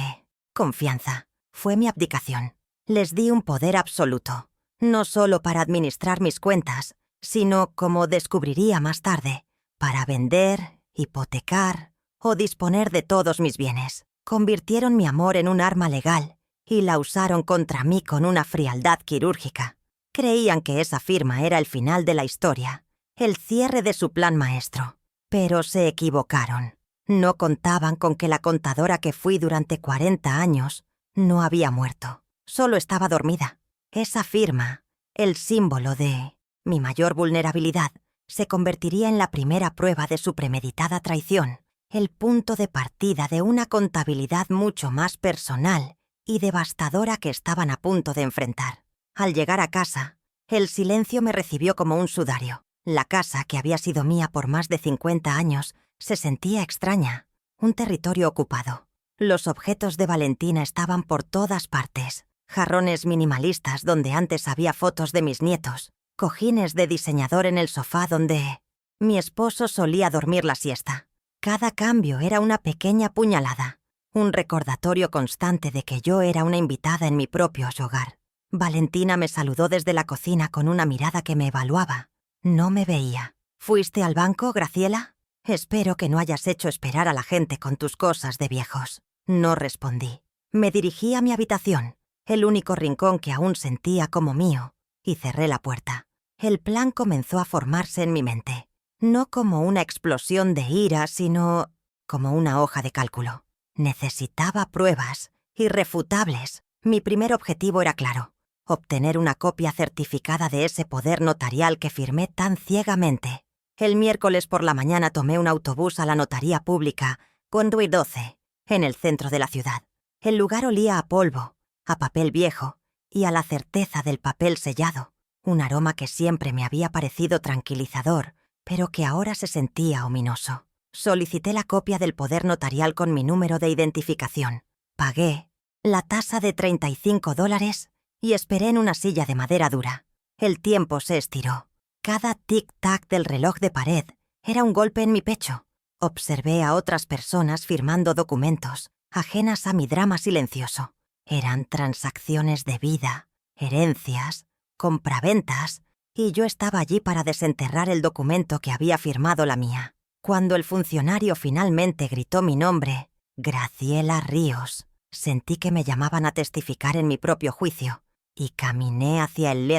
confianza, fue mi abdicación. Les di un poder absoluto, no solo para administrar mis cuentas, sino, como descubriría más tarde, para vender, hipotecar o disponer de todos mis bienes. Convirtieron mi amor en un arma legal y la usaron contra mí con una frialdad quirúrgica. Creían que esa firma era el final de la historia, el cierre de su plan maestro. Pero se equivocaron. No contaban con que la contadora que fui durante 40 años no había muerto. Solo estaba dormida. Esa firma, el símbolo de mi mayor vulnerabilidad, se convertiría en la primera prueba de su premeditada traición, el punto de partida de una contabilidad mucho más personal y devastadora que estaban a punto de enfrentar. Al llegar a casa, el silencio me recibió como un sudario. La casa, que había sido mía por más de 50 años, se sentía extraña, un territorio ocupado. Los objetos de Valentina estaban por todas partes. Jarrones minimalistas donde antes había fotos de mis nietos, cojines de diseñador en el sofá donde mi esposo solía dormir la siesta. Cada cambio era una pequeña puñalada, un recordatorio constante de que yo era una invitada en mi propio hogar. Valentina me saludó desde la cocina con una mirada que me evaluaba. No me veía. ¿Fuiste al banco, Graciela? Espero que no hayas hecho esperar a la gente con tus cosas de viejos. No respondí. Me dirigí a mi habitación, el único rincón que aún sentía como mío, y cerré la puerta. El plan comenzó a formarse en mi mente, no como una explosión de ira, sino como una hoja de cálculo. Necesitaba pruebas, irrefutables. Mi primer objetivo era claro: obtener una copia certificada de ese poder notarial que firmé tan ciegamente. El miércoles por la mañana tomé un autobús a la notaría pública, Conduit 12, en el centro de la ciudad. El lugar olía a polvo, a papel viejo y a la certeza del papel sellado, un aroma que siempre me había parecido tranquilizador, pero que ahora se sentía ominoso. Solicité la copia del poder notarial con mi número de identificación. Pagué la tasa de $35 y esperé en una silla de madera dura. El tiempo se estiró. Cada tic-tac del reloj de pared era un golpe en mi pecho. Observé a otras personas firmando documentos, ajenas a mi drama silencioso. Eran transacciones de vida, herencias, compraventas, y yo estaba allí para desenterrar el documento que había firmado la mía. Cuando el funcionario finalmente gritó mi nombre, Graciela Ríos, sentí que me llamaban a testificar en mi propio juicio, y caminé hacia el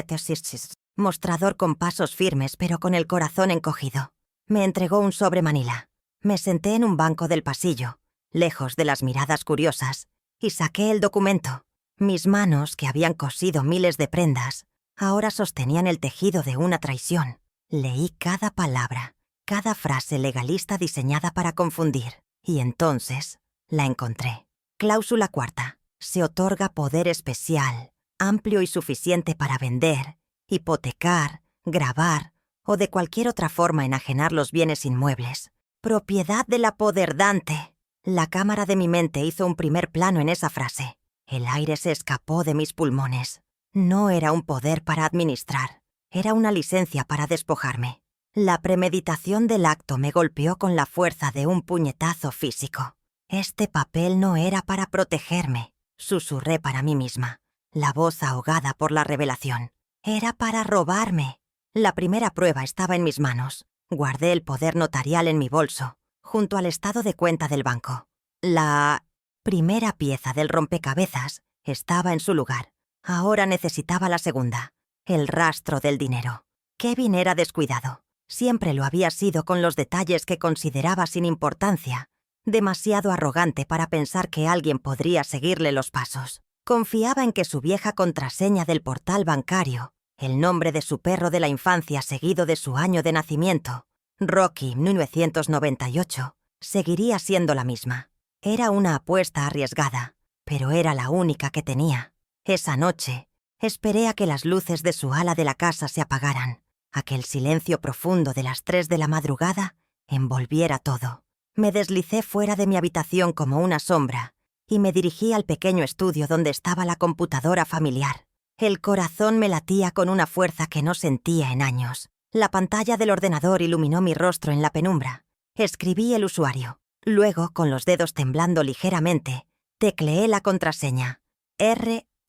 mostrador con pasos firmes pero con el corazón encogido. Me entregó un sobre manila. Me senté en un banco del pasillo, lejos de las miradas curiosas, y saqué el documento. Mis manos, que habían cosido miles de prendas, ahora sostenían el tejido de una traición. Leí cada palabra, cada frase legalista diseñada para confundir, y entonces la encontré. Cláusula 4. Se otorga poder especial, amplio y suficiente para vender, hipotecar, gravar o de cualquier otra forma enajenar los bienes inmuebles. Propiedad del apoderdante. La cámara de mi mente hizo un primer plano en esa frase. El aire se escapó de mis pulmones. No era un poder para administrar, era una licencia para despojarme. La premeditación del acto me golpeó con la fuerza de un puñetazo físico. Este papel no era para protegerme, susurré para mí misma, la voz ahogada por la revelación. Era para robarme. La primera prueba estaba en mis manos. Guardé el poder notarial en mi bolso, junto al estado de cuenta del banco. La primera pieza del rompecabezas estaba en su lugar. Ahora necesitaba la segunda, el rastro del dinero. Kevin era descuidado. Siempre lo había sido con los detalles que consideraba sin importancia. Demasiado arrogante para pensar que alguien podría seguirle los pasos. Confiaba en que su vieja contraseña del portal bancario, el nombre de su perro de la infancia seguido de su año de nacimiento, Rocky 1998, seguiría siendo la misma. Era una apuesta arriesgada, pero era la única que tenía. Esa noche, esperé a que las luces de su ala de la casa se apagaran, a que el silencio profundo de las 3 de la madrugada envolviera todo. Me deslicé fuera de mi habitación como una sombra y me dirigí al pequeño estudio donde estaba la computadora familiar. El corazón me latía con una fuerza que no sentía en años. La pantalla del ordenador iluminó mi rostro en la penumbra. Escribí el usuario. Luego, con los dedos temblando ligeramente, tecleé la contraseña.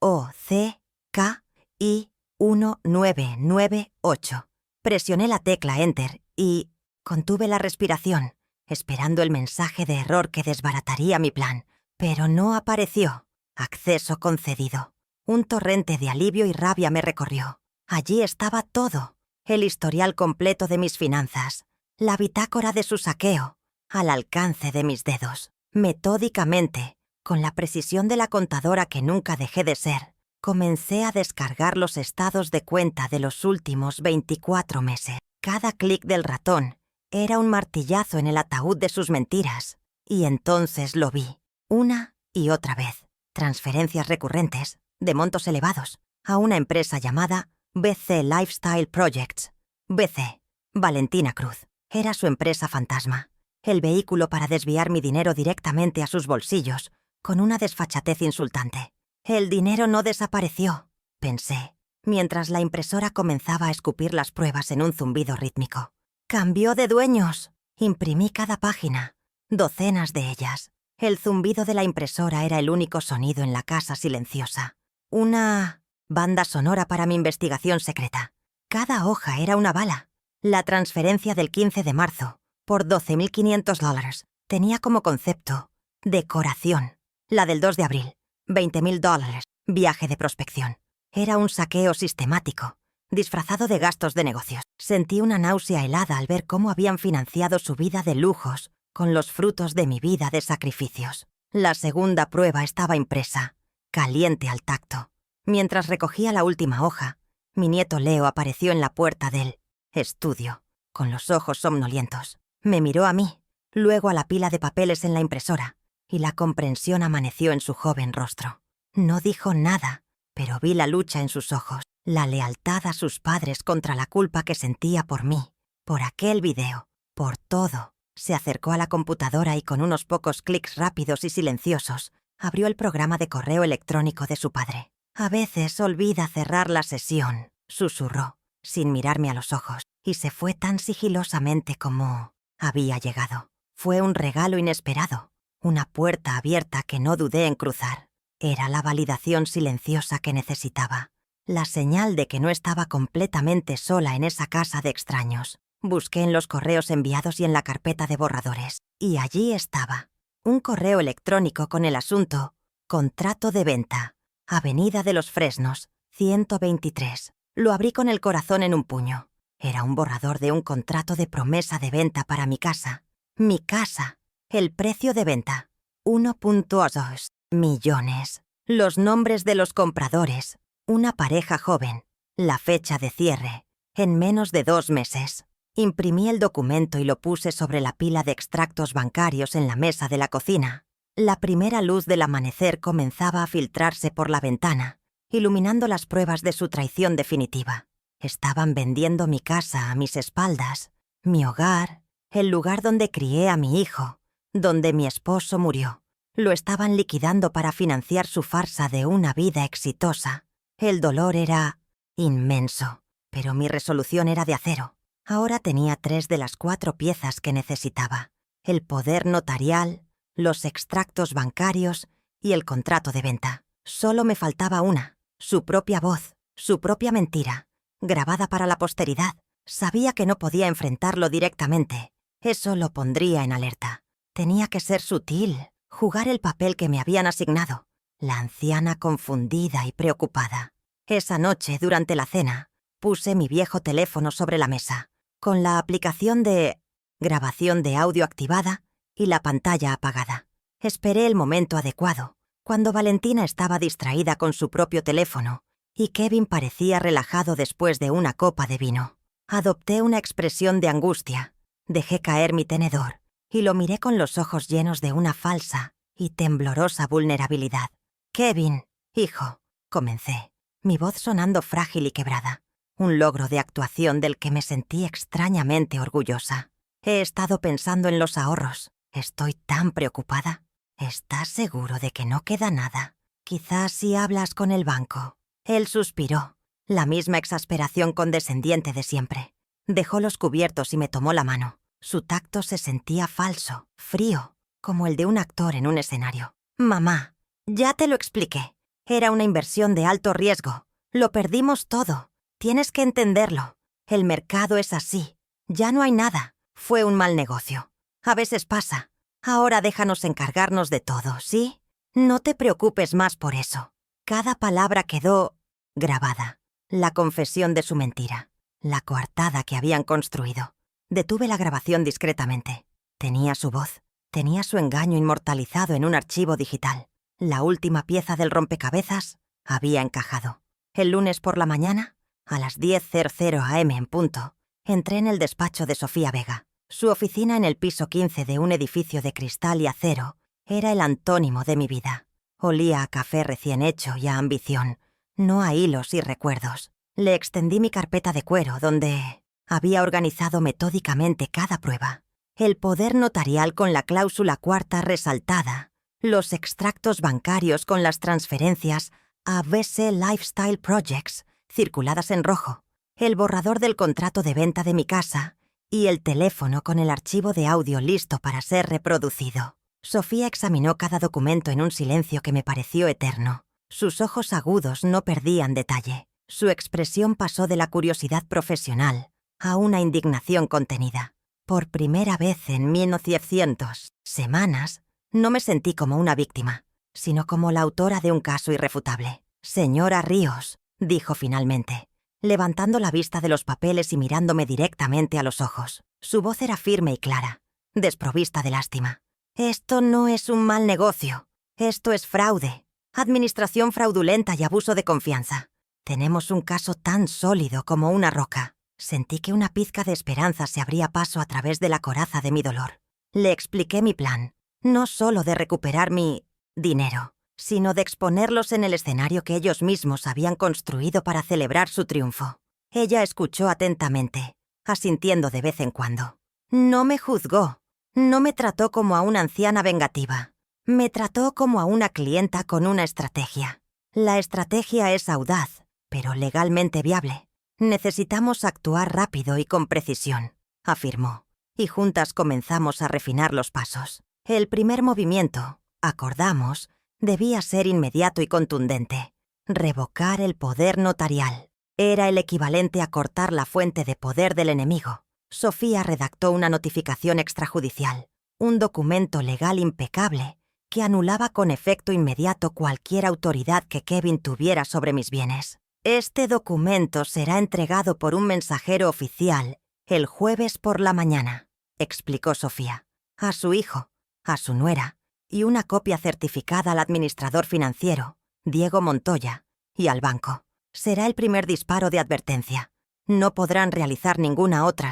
OCKI1998. Presioné la tecla Enter y contuve la respiración, esperando el mensaje de error que desbarataría mi plan. Pero no apareció. Acceso concedido. Un torrente de alivio y rabia me recorrió. Allí estaba todo. El historial completo de mis finanzas. La bitácora de su saqueo. Al alcance de mis dedos. Metódicamente, con la precisión de la contadora que nunca dejé de ser, comencé a descargar los estados de cuenta de los últimos 24 meses. Cada clic del ratón era un martillazo en el ataúd de sus mentiras. Y entonces lo vi, una y otra vez. Transferencias recurrentes, de montos elevados, a una empresa llamada BC Lifestyle Projects. BC, Valentina Cruz. Era su empresa fantasma. El vehículo para desviar mi dinero directamente a sus bolsillos, con una desfachatez insultante. El dinero no desapareció, pensé, mientras la impresora comenzaba a escupir las pruebas en un zumbido rítmico. Cambió de dueños. Imprimí cada página, docenas de ellas. El zumbido de la impresora era el único sonido en la casa silenciosa. Una banda sonora para mi investigación secreta. Cada hoja era una bala. La transferencia del 15 de marzo, por $12.500, tenía como concepto decoración. La del 2 de abril, $20.000, viaje de prospección. Era un saqueo sistemático, disfrazado de gastos de negocios. Sentí una náusea helada al ver cómo habían financiado su vida de lujos con los frutos de mi vida de sacrificios. La segunda prueba estaba impresa, caliente al tacto. Mientras recogía la última hoja, mi nieto Leo apareció en la puerta del estudio, con los ojos somnolientos. Me miró a mí, luego a la pila de papeles en la impresora, y la comprensión amaneció en su joven rostro. No dijo nada, pero vi la lucha en sus ojos, la lealtad a sus padres contra la culpa que sentía por mí, por aquel video, por todo. Se acercó a la computadora y con unos pocos clics rápidos y silenciosos, abrió el programa de correo electrónico de su padre. «A veces olvida cerrar la sesión», susurró, sin mirarme a los ojos, y se fue tan sigilosamente como había llegado. Fue un regalo inesperado, una puerta abierta que no dudé en cruzar. Era la validación silenciosa que necesitaba, la señal de que no estaba completamente sola en esa casa de extraños. Busqué en los correos enviados y en la carpeta de borradores, y allí estaba, un correo electrónico con el asunto «Contrato de venta, Avenida de los Fresnos, 123». Lo abrí con el corazón en un puño. Era un borrador de un contrato de promesa de venta para mi casa. Mi casa. El precio de venta, 1.2 millones. Los nombres de los compradores, una pareja joven. La fecha de cierre, en menos de 2 meses. Imprimí el documento y lo puse sobre la pila de extractos bancarios en la mesa de la cocina. La primera luz del amanecer comenzaba a filtrarse por la ventana, iluminando las pruebas de su traición definitiva. Estaban vendiendo mi casa a mis espaldas, mi hogar, el lugar donde crié a mi hijo, donde mi esposo murió. Lo estaban liquidando para financiar su farsa de una vida exitosa. El dolor era inmenso, pero mi resolución era de acero. Ahora tenía 3 de las 4 piezas que necesitaba: el poder notarial, los extractos bancarios y el contrato de venta. Solo me faltaba una, su propia voz, su propia mentira, grabada para la posteridad. Sabía que no podía enfrentarlo directamente. Eso lo pondría en alerta. Tenía que ser sutil, jugar el papel que me habían asignado. La anciana confundida y preocupada. Esa noche, durante la cena, puse mi viejo teléfono sobre la mesa, con la aplicación de grabación de audio activada y la pantalla apagada. Esperé el momento adecuado, cuando Valentina estaba distraída con su propio teléfono y Kevin parecía relajado después de una copa de vino. Adopté una expresión de angustia, dejé caer mi tenedor y lo miré con los ojos llenos de una falsa y temblorosa vulnerabilidad. «Kevin, hijo», comencé, mi voz sonando frágil y quebrada. Un logro de actuación del que me sentí extrañamente orgullosa. He estado pensando en los ahorros. Estoy tan preocupada. ¿Estás seguro de que no queda nada? Quizás si hablas con el banco. Él suspiró, la misma exasperación condescendiente de siempre. Dejó los cubiertos y me tomó la mano. Su tacto se sentía falso, frío, como el de un actor en un escenario. «Mamá, ya te lo expliqué. Era una inversión de alto riesgo. Lo perdimos todo. Tienes que entenderlo. El mercado es así. Ya no hay nada. Fue un mal negocio. A veces pasa. Ahora déjanos encargarnos de todo, ¿sí? No te preocupes más por eso. Cada palabra quedó grabada. La confesión de su mentira. La coartada que habían construido. Detuve la grabación discretamente. Tenía su voz. Tenía su engaño inmortalizado en un archivo digital. La última pieza del rompecabezas había encajado. El lunes por la mañana, a las 10:00 am en punto, entré en el despacho de Sofía Vega. Su oficina en el piso 15 de un edificio de cristal y acero era el antónimo de mi vida. Olía a café recién hecho y a ambición, no a hilos y recuerdos. Le extendí mi carpeta de cuero donde había organizado metódicamente cada prueba. El poder notarial con la cláusula cuarta resaltada, los extractos bancarios con las transferencias a BC Lifestyle Projects circuladas en rojo, el borrador del contrato de venta de mi casa y el teléfono con el archivo de audio listo para ser reproducido. Sofía examinó cada documento en un silencio que me pareció eterno. Sus ojos agudos no perdían detalle. Su expresión pasó de la curiosidad profesional a una indignación contenida. Por primera vez en 1900 semanas, no me sentí como una víctima, sino como la autora de un caso irrefutable. «Señora Ríos», dijo finalmente, levantando la vista de los papeles y mirándome directamente a los ojos. Su voz era firme y clara, desprovista de lástima. «Esto no es un mal negocio. Esto es fraude, administración fraudulenta y abuso de confianza. Tenemos un caso tan sólido como una roca». Sentí que una pizca de esperanza se abría paso a través de la coraza de mi dolor. Le expliqué mi plan, no solo de recuperar mi dinero, sino de exponerlos en el escenario que ellos mismos habían construido para celebrar su triunfo. Ella escuchó atentamente, asintiendo de vez en cuando. No me juzgó, no me trató como a una anciana vengativa. Me trató como a una clienta con una estrategia. La estrategia es audaz, pero legalmente viable. «Necesitamos actuar rápido y con precisión», afirmó, y juntas comenzamos a refinar los pasos. El primer movimiento, acordamos, debía ser inmediato y contundente. Revocar el poder notarial. Era el equivalente a cortar la fuente de poder del enemigo. Sofía redactó una notificación extrajudicial, un documento legal impecable que anulaba con efecto inmediato cualquier autoridad que Kevin tuviera sobre mis bienes. «Este documento será entregado por un mensajero oficial el jueves por la mañana», explicó Sofía, «a su hijo, a su nuera y una copia certificada al administrador financiero, Diego Montoya, y al banco. Será el primer disparo de advertencia. No podrán realizar ninguna otra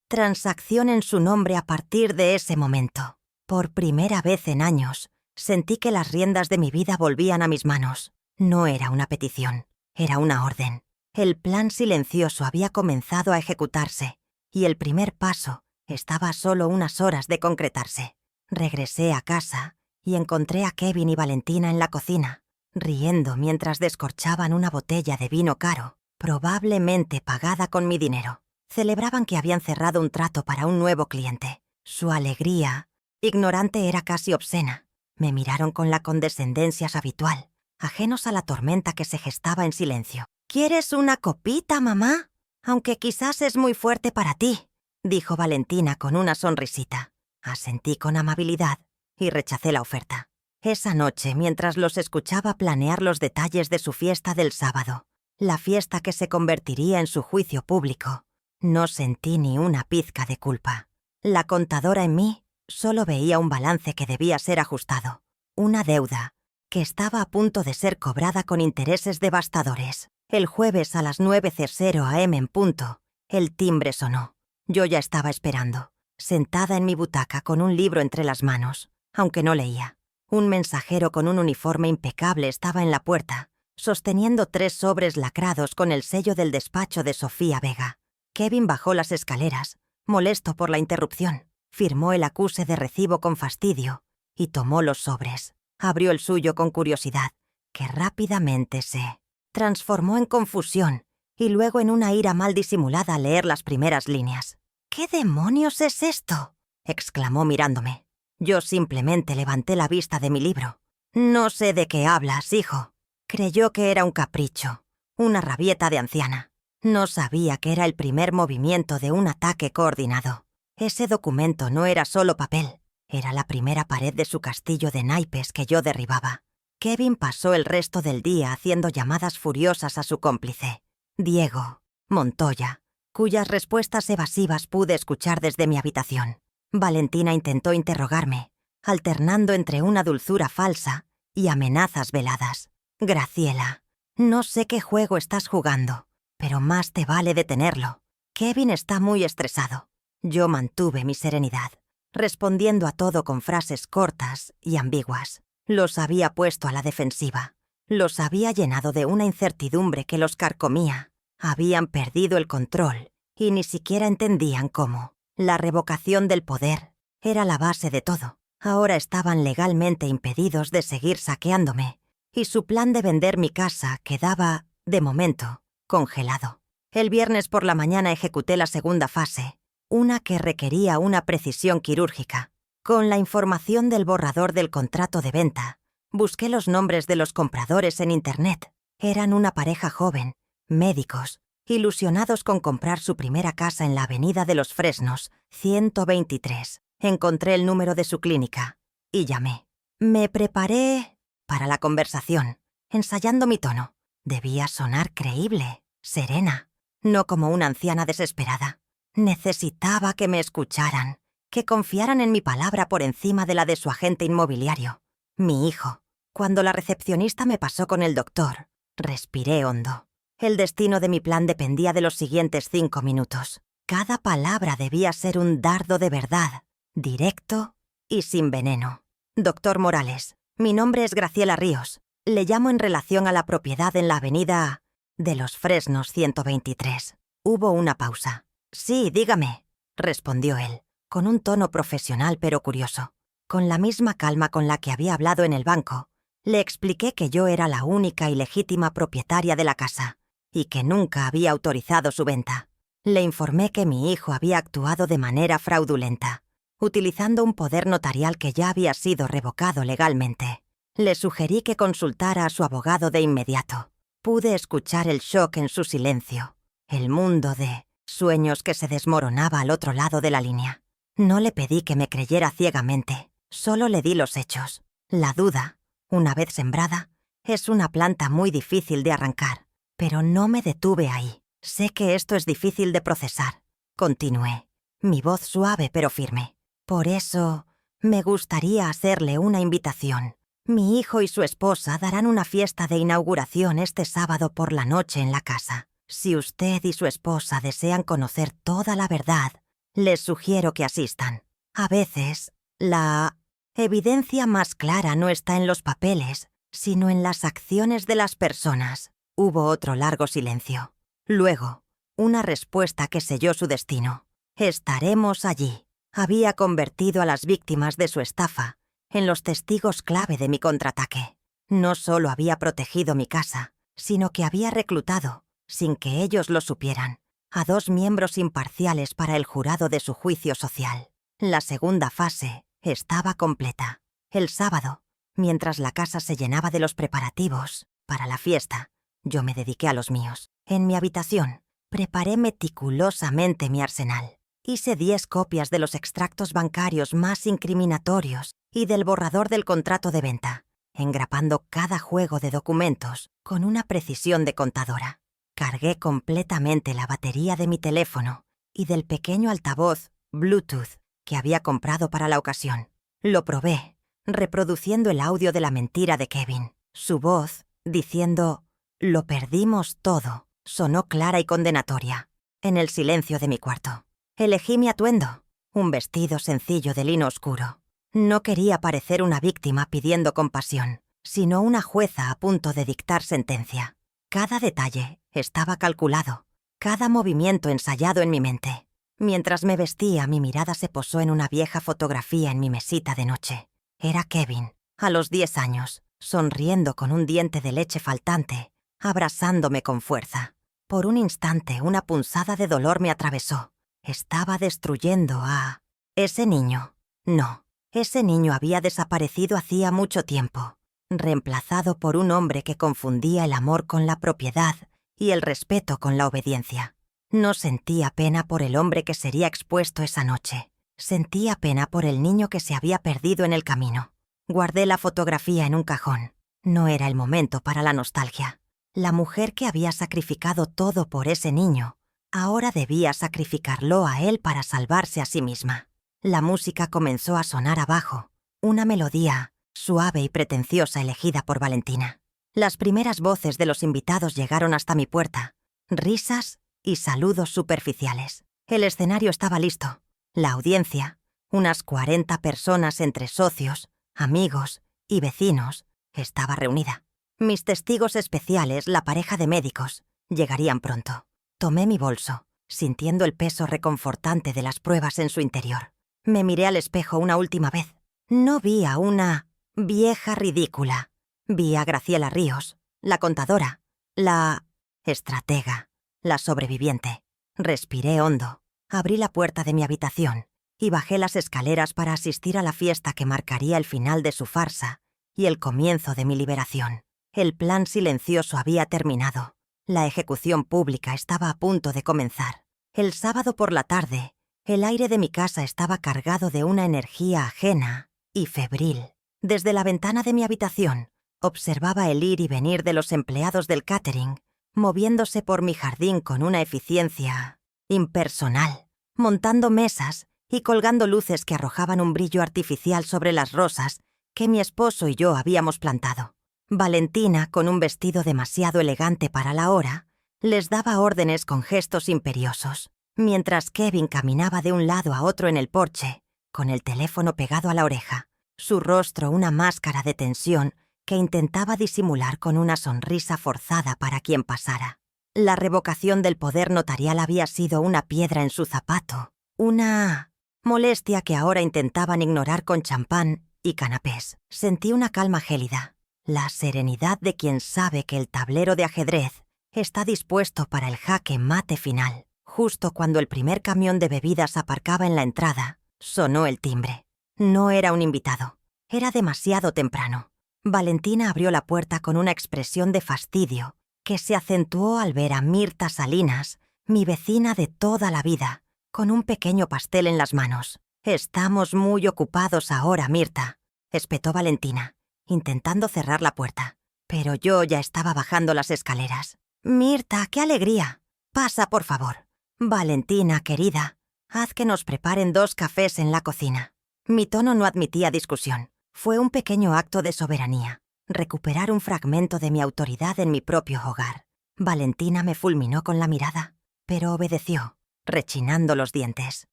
transacción en su nombre a partir de ese momento». Por primera vez en años, sentí que las riendas de mi vida volvían a mis manos. No era una petición. Era una orden. El plan silencioso había comenzado a ejecutarse, y el primer paso estaba a solo unas horas de concretarse. Regresé a casa y encontré a Kevin y Valentina en la cocina, riendo mientras descorchaban una botella de vino caro, probablemente pagada con mi dinero. Celebraban que habían cerrado un trato para un nuevo cliente. Su alegría, ignorante, era casi obscena. Me miraron con la condescendencia habitual, ajenos a la tormenta que se gestaba en silencio. «¿Quieres una copita, mamá? Aunque quizás es muy fuerte para ti», dijo Valentina con una sonrisita. Asentí con amabilidad y rechacé la oferta. Esa noche, mientras los escuchaba planear los detalles de su fiesta del sábado, la fiesta que se convertiría en su juicio público, no sentí ni una pizca de culpa. La contadora en mí solo veía un balance que debía ser ajustado, una deuda que estaba a punto de ser cobrada con intereses devastadores. El jueves a las 9:00 am en punto, el timbre sonó. Yo ya estaba esperando, sentada en mi butaca con un libro entre las manos, aunque no leía. Un mensajero con un uniforme impecable estaba en la puerta, sosteniendo 3 sobres lacrados con el sello del despacho de Sofía Vega. Kevin bajó las escaleras, molesto por la interrupción. Firmó el acuse de recibo con fastidio y tomó los sobres. Abrió el suyo con curiosidad, que rápidamente se transformó en confusión y luego en una ira mal disimulada al leer las primeras líneas. «¿Qué demonios es esto?», exclamó mirándome. Yo simplemente levanté la vista de mi libro. «No sé de qué hablas, hijo». Creyó que era un capricho, una rabieta de anciana. No sabía que era el primer movimiento de un ataque coordinado. Ese documento no era solo papel, era la primera pared de su castillo de naipes que yo derribaba. Kevin pasó el resto del día haciendo llamadas furiosas a su cómplice, Diego Montoya, cuyas respuestas evasivas pude escuchar desde mi habitación. Valentina intentó interrogarme, alternando entre una dulzura falsa y amenazas veladas. Graciela, no sé qué juego estás jugando, pero más te vale detenerlo. Kevin está muy estresado. Yo mantuve mi serenidad, respondiendo a todo con frases cortas y ambiguas. Los había puesto a la defensiva. Los había llenado de una incertidumbre que los carcomía. Habían perdido el control y ni siquiera entendían cómo. La revocación del poder era la base de todo. Ahora estaban legalmente impedidos de seguir saqueándome, y su plan de vender mi casa quedaba, de momento, congelado. El viernes por la mañana ejecuté la segunda fase, una que requería una precisión quirúrgica. Con la información del borrador del contrato de venta, busqué los nombres de los compradores en Internet. Eran una pareja joven, médicos, ilusionados con comprar su primera casa en la Avenida de los Fresnos, 123. Encontré el número de su clínica y llamé. Me preparé para la conversación, ensayando mi tono. Debía sonar creíble, serena, no como una anciana desesperada. Necesitaba que me escucharan, que confiaran en mi palabra por encima de la de su agente inmobiliario, mi hijo. Cuando la recepcionista me pasó con el doctor, respiré hondo. El destino de mi plan dependía de los siguientes 5 minutos. Cada palabra debía ser un dardo de verdad, directo y sin veneno. Doctor Morales, mi nombre es Graciela Ríos. Le llamo en relación a la propiedad en la Avenida de los Fresnos 123. Hubo una pausa. Sí, dígame, respondió él, con un tono profesional pero curioso. Con la misma calma con la que había hablado en el banco, le expliqué que yo era la única y legítima propietaria de la casa y que nunca había autorizado su venta. Le informé que mi hijo había actuado de manera fraudulenta, utilizando un poder notarial que ya había sido revocado legalmente. Le sugerí que consultara a su abogado de inmediato. Pude escuchar el shock en su silencio, el mundo de sueños que se desmoronaba al otro lado de la línea. No le pedí que me creyera ciegamente, solo le di los hechos. La duda, una vez sembrada, es una planta muy difícil de arrancar, pero no me detuve ahí. Sé que esto es difícil de procesar. Continué, mi voz suave pero firme. Por eso, me gustaría hacerle una invitación. Mi hijo y su esposa darán una fiesta de inauguración este sábado por la noche en la casa. Si usted y su esposa desean conocer toda la verdad, les sugiero que asistan. A veces, la evidencia más clara no está en los papeles, sino en las acciones de las personas. Hubo otro largo silencio. Luego, una respuesta que selló su destino. Estaremos allí. Había convertido a las víctimas de su estafa en los testigos clave de mi contraataque. No solo había protegido mi casa, sino que había reclutado, sin que ellos lo supieran, a 2 miembros imparciales para el jurado de su juicio social. La segunda fase estaba completa. El sábado, mientras la casa se llenaba de los preparativos para la fiesta, yo me dediqué a los míos. En mi habitación, preparé meticulosamente mi arsenal. Hice 10 copias de los extractos bancarios más incriminatorios y del borrador del contrato de venta, engrapando cada juego de documentos con una precisión de contadora. Cargué completamente la batería de mi teléfono y del pequeño altavoz Bluetooth que había comprado para la ocasión. Lo probé, reproduciendo el audio de la mentira de Kevin. Su voz, diciendo «Lo perdimos todo», sonó clara y condenatoria, en el silencio de mi cuarto. Elegí mi atuendo, un vestido sencillo de lino oscuro. No quería parecer una víctima pidiendo compasión, sino una jueza a punto de dictar sentencia. Cada detalle estaba calculado, cada movimiento ensayado en mi mente. Mientras me vestía, mi mirada se posó en una vieja fotografía en mi mesita de noche. Era Kevin, a los 10 años, sonriendo con un diente de leche faltante, abrazándome con fuerza. Por un instante, una punzada de dolor me atravesó. Estaba destruyendo a ese niño. No, ese niño había desaparecido hacía mucho tiempo. reemplazado por un hombre que confundía el amor con la propiedad y el respeto con la obediencia. No sentía pena por el hombre que sería expuesto esa noche. Sentía pena por el niño que se había perdido en el camino. Guardé la fotografía en un cajón. No era el momento para la nostalgia. La mujer que había sacrificado todo por ese niño, ahora debía sacrificarlo a él para salvarse a sí misma. La música comenzó a sonar abajo, una melodía suave y pretenciosa elegida por Valentina. Las primeras voces de los invitados llegaron hasta mi puerta, risas y saludos superficiales. El escenario estaba listo. La audiencia, unas 40 personas entre socios, amigos y vecinos, estaba reunida. Mis testigos especiales, la pareja de médicos, llegarían pronto. Tomé mi bolso, sintiendo el peso reconfortante de las pruebas en su interior. Me miré al espejo una última vez. No vi a una vieja ridícula. Vi a Graciela Ríos, la contadora, la estratega, la sobreviviente. Respiré hondo, abrí la puerta de mi habitación y bajé las escaleras para asistir a la fiesta que marcaría el final de su farsa y el comienzo de mi liberación. El plan silencioso había terminado. La ejecución pública estaba a punto de comenzar. El sábado por la tarde, el aire de mi casa estaba cargado de una energía ajena y febril. Desde la ventana de mi habitación, observaba el ir y venir de los empleados del catering, moviéndose por mi jardín con una eficiencia impersonal, montando mesas y colgando luces que arrojaban un brillo artificial sobre las rosas que mi esposo y yo habíamos plantado. Valentina, con un vestido demasiado elegante para la hora, les daba órdenes con gestos imperiosos, mientras Kevin caminaba de un lado a otro en el porche, con el teléfono pegado a la oreja, su rostro una máscara de tensión que intentaba disimular con una sonrisa forzada para quien pasara. La revocación del poder notarial había sido una piedra en su zapato, una molestia que ahora intentaban ignorar con champán y canapés. Sentí una calma gélida, la serenidad de quien sabe que el tablero de ajedrez está dispuesto para el jaque mate final. Justo cuando el primer camión de bebidas aparcaba en la entrada, sonó el timbre. No era un invitado. Era demasiado temprano. Valentina abrió la puerta con una expresión de fastidio que se acentuó al ver a Mirta Salinas, mi vecina de toda la vida, con un pequeño pastel en las manos. «Estamos muy ocupados ahora, Mirta», espetó Valentina, intentando cerrar la puerta. Pero yo ya estaba bajando las escaleras. «Mirta, qué alegría. Pasa, por favor. Valentina, querida, haz que nos preparen 2 cafés en la cocina». Mi tono no admitía discusión. Fue un pequeño acto de soberanía, recuperar un fragmento de mi autoridad en mi propio hogar. Valentina me fulminó con la mirada, pero obedeció, rechinando los dientes.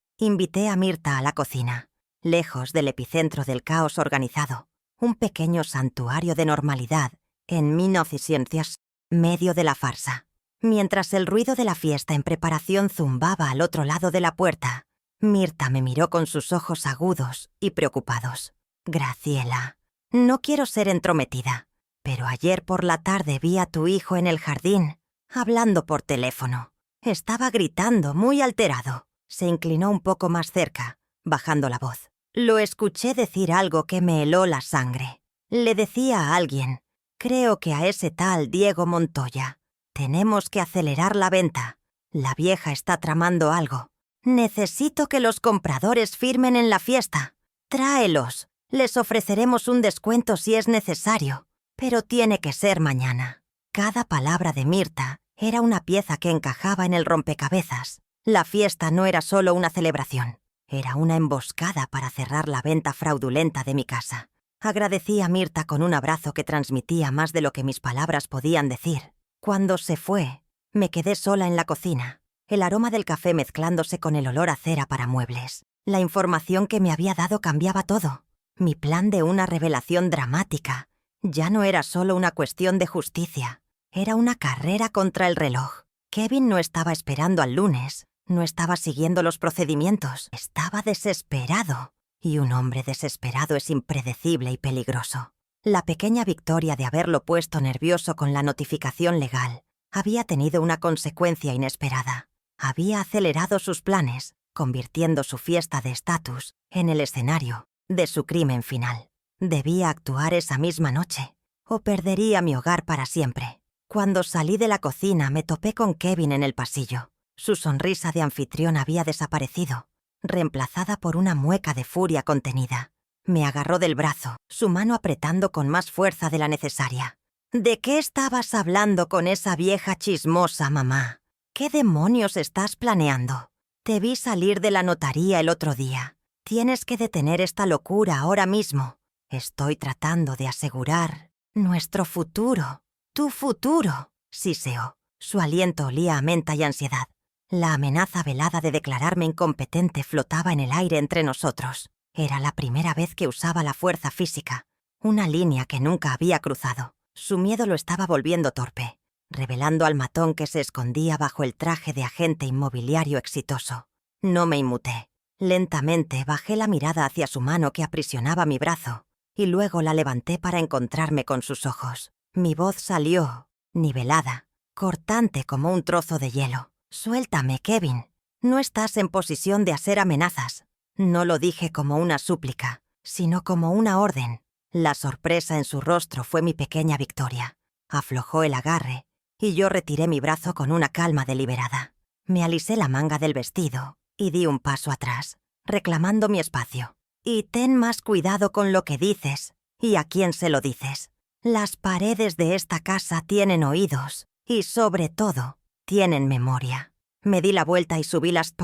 Invité a Mirta a la cocina, lejos del epicentro del caos organizado, un pequeño santuario de normalidad en 1900, medio de la farsa. Mientras el ruido de la fiesta en preparación zumbaba al otro lado de la puerta, Mirta me miró con sus ojos agudos y preocupados. «Graciela, no quiero ser entrometida, pero ayer por la tarde vi a tu hijo en el jardín, hablando por teléfono. Estaba gritando, muy alterado». Se inclinó un poco más cerca, bajando la voz. Lo escuché decir algo que me heló la sangre. Le decía a alguien, creo que a ese tal Diego Montoya, tenemos que acelerar la venta. La vieja está tramando algo. Necesito que los compradores firmen en la fiesta. Tráelos. Les ofreceremos un descuento si es necesario, pero tiene que ser mañana. Cada palabra de Mirta era una pieza que encajaba en el rompecabezas. La fiesta no era solo una celebración, era una emboscada para cerrar la venta fraudulenta de mi casa. Agradecí a Mirta con un abrazo que transmitía más de lo que mis palabras podían decir. Cuando se fue, me quedé sola en la cocina, el aroma del café mezclándose con el olor a cera para muebles. La información que me había dado cambiaba todo. Mi plan de una revelación dramática ya no era solo una cuestión de justicia, era una carrera contra el reloj. Kevin no estaba esperando al lunes, no estaba siguiendo los procedimientos, estaba desesperado. Y un hombre desesperado es impredecible y peligroso. La pequeña victoria de haberlo puesto nervioso con la notificación legal había tenido una consecuencia inesperada. Había acelerado sus planes, convirtiendo su fiesta de estatus en el escenario de su crimen final. Debía actuar esa misma noche. o perdería mi hogar para siempre. Cuando salí de la cocina me topé con Kevin en el pasillo. Su sonrisa de anfitrión había desaparecido, reemplazada por una mueca de furia contenida. Me agarró del brazo, su mano apretando con más fuerza de la necesaria. ¿De qué estabas hablando con esa vieja chismosa, mamá? ¿Qué demonios estás planeando? Te vi salir de la notaría el otro día. Tienes que detener esta locura ahora mismo. Estoy tratando de asegurar nuestro futuro. Tu futuro, siseó. Su aliento olía a menta y ansiedad. La amenaza velada de declararme incompetente flotaba en el aire entre nosotros. Era la primera vez que usaba la fuerza física, una línea que nunca había cruzado. Su miedo lo estaba volviendo torpe, revelando al matón que se escondía bajo el traje de agente inmobiliario exitoso. No me inmuté. Lentamente bajé la mirada hacia su mano que aprisionaba mi brazo, y luego la levanté para encontrarme con sus ojos. Mi voz salió, nivelada, cortante como un trozo de hielo. «Suéltame, Kevin. No estás en posición de hacer amenazas». No lo dije como una súplica, sino como una orden. La sorpresa en su rostro fue mi pequeña victoria. Aflojó el agarre, y yo retiré mi brazo con una calma deliberada. Me alisé la manga del vestido y di un paso atrás, reclamando mi espacio. «Y ten más cuidado con lo que dices y a quién se lo dices. Las paredes de esta casa tienen oídos y, sobre todo, tienen memoria». Me di la vuelta y subí las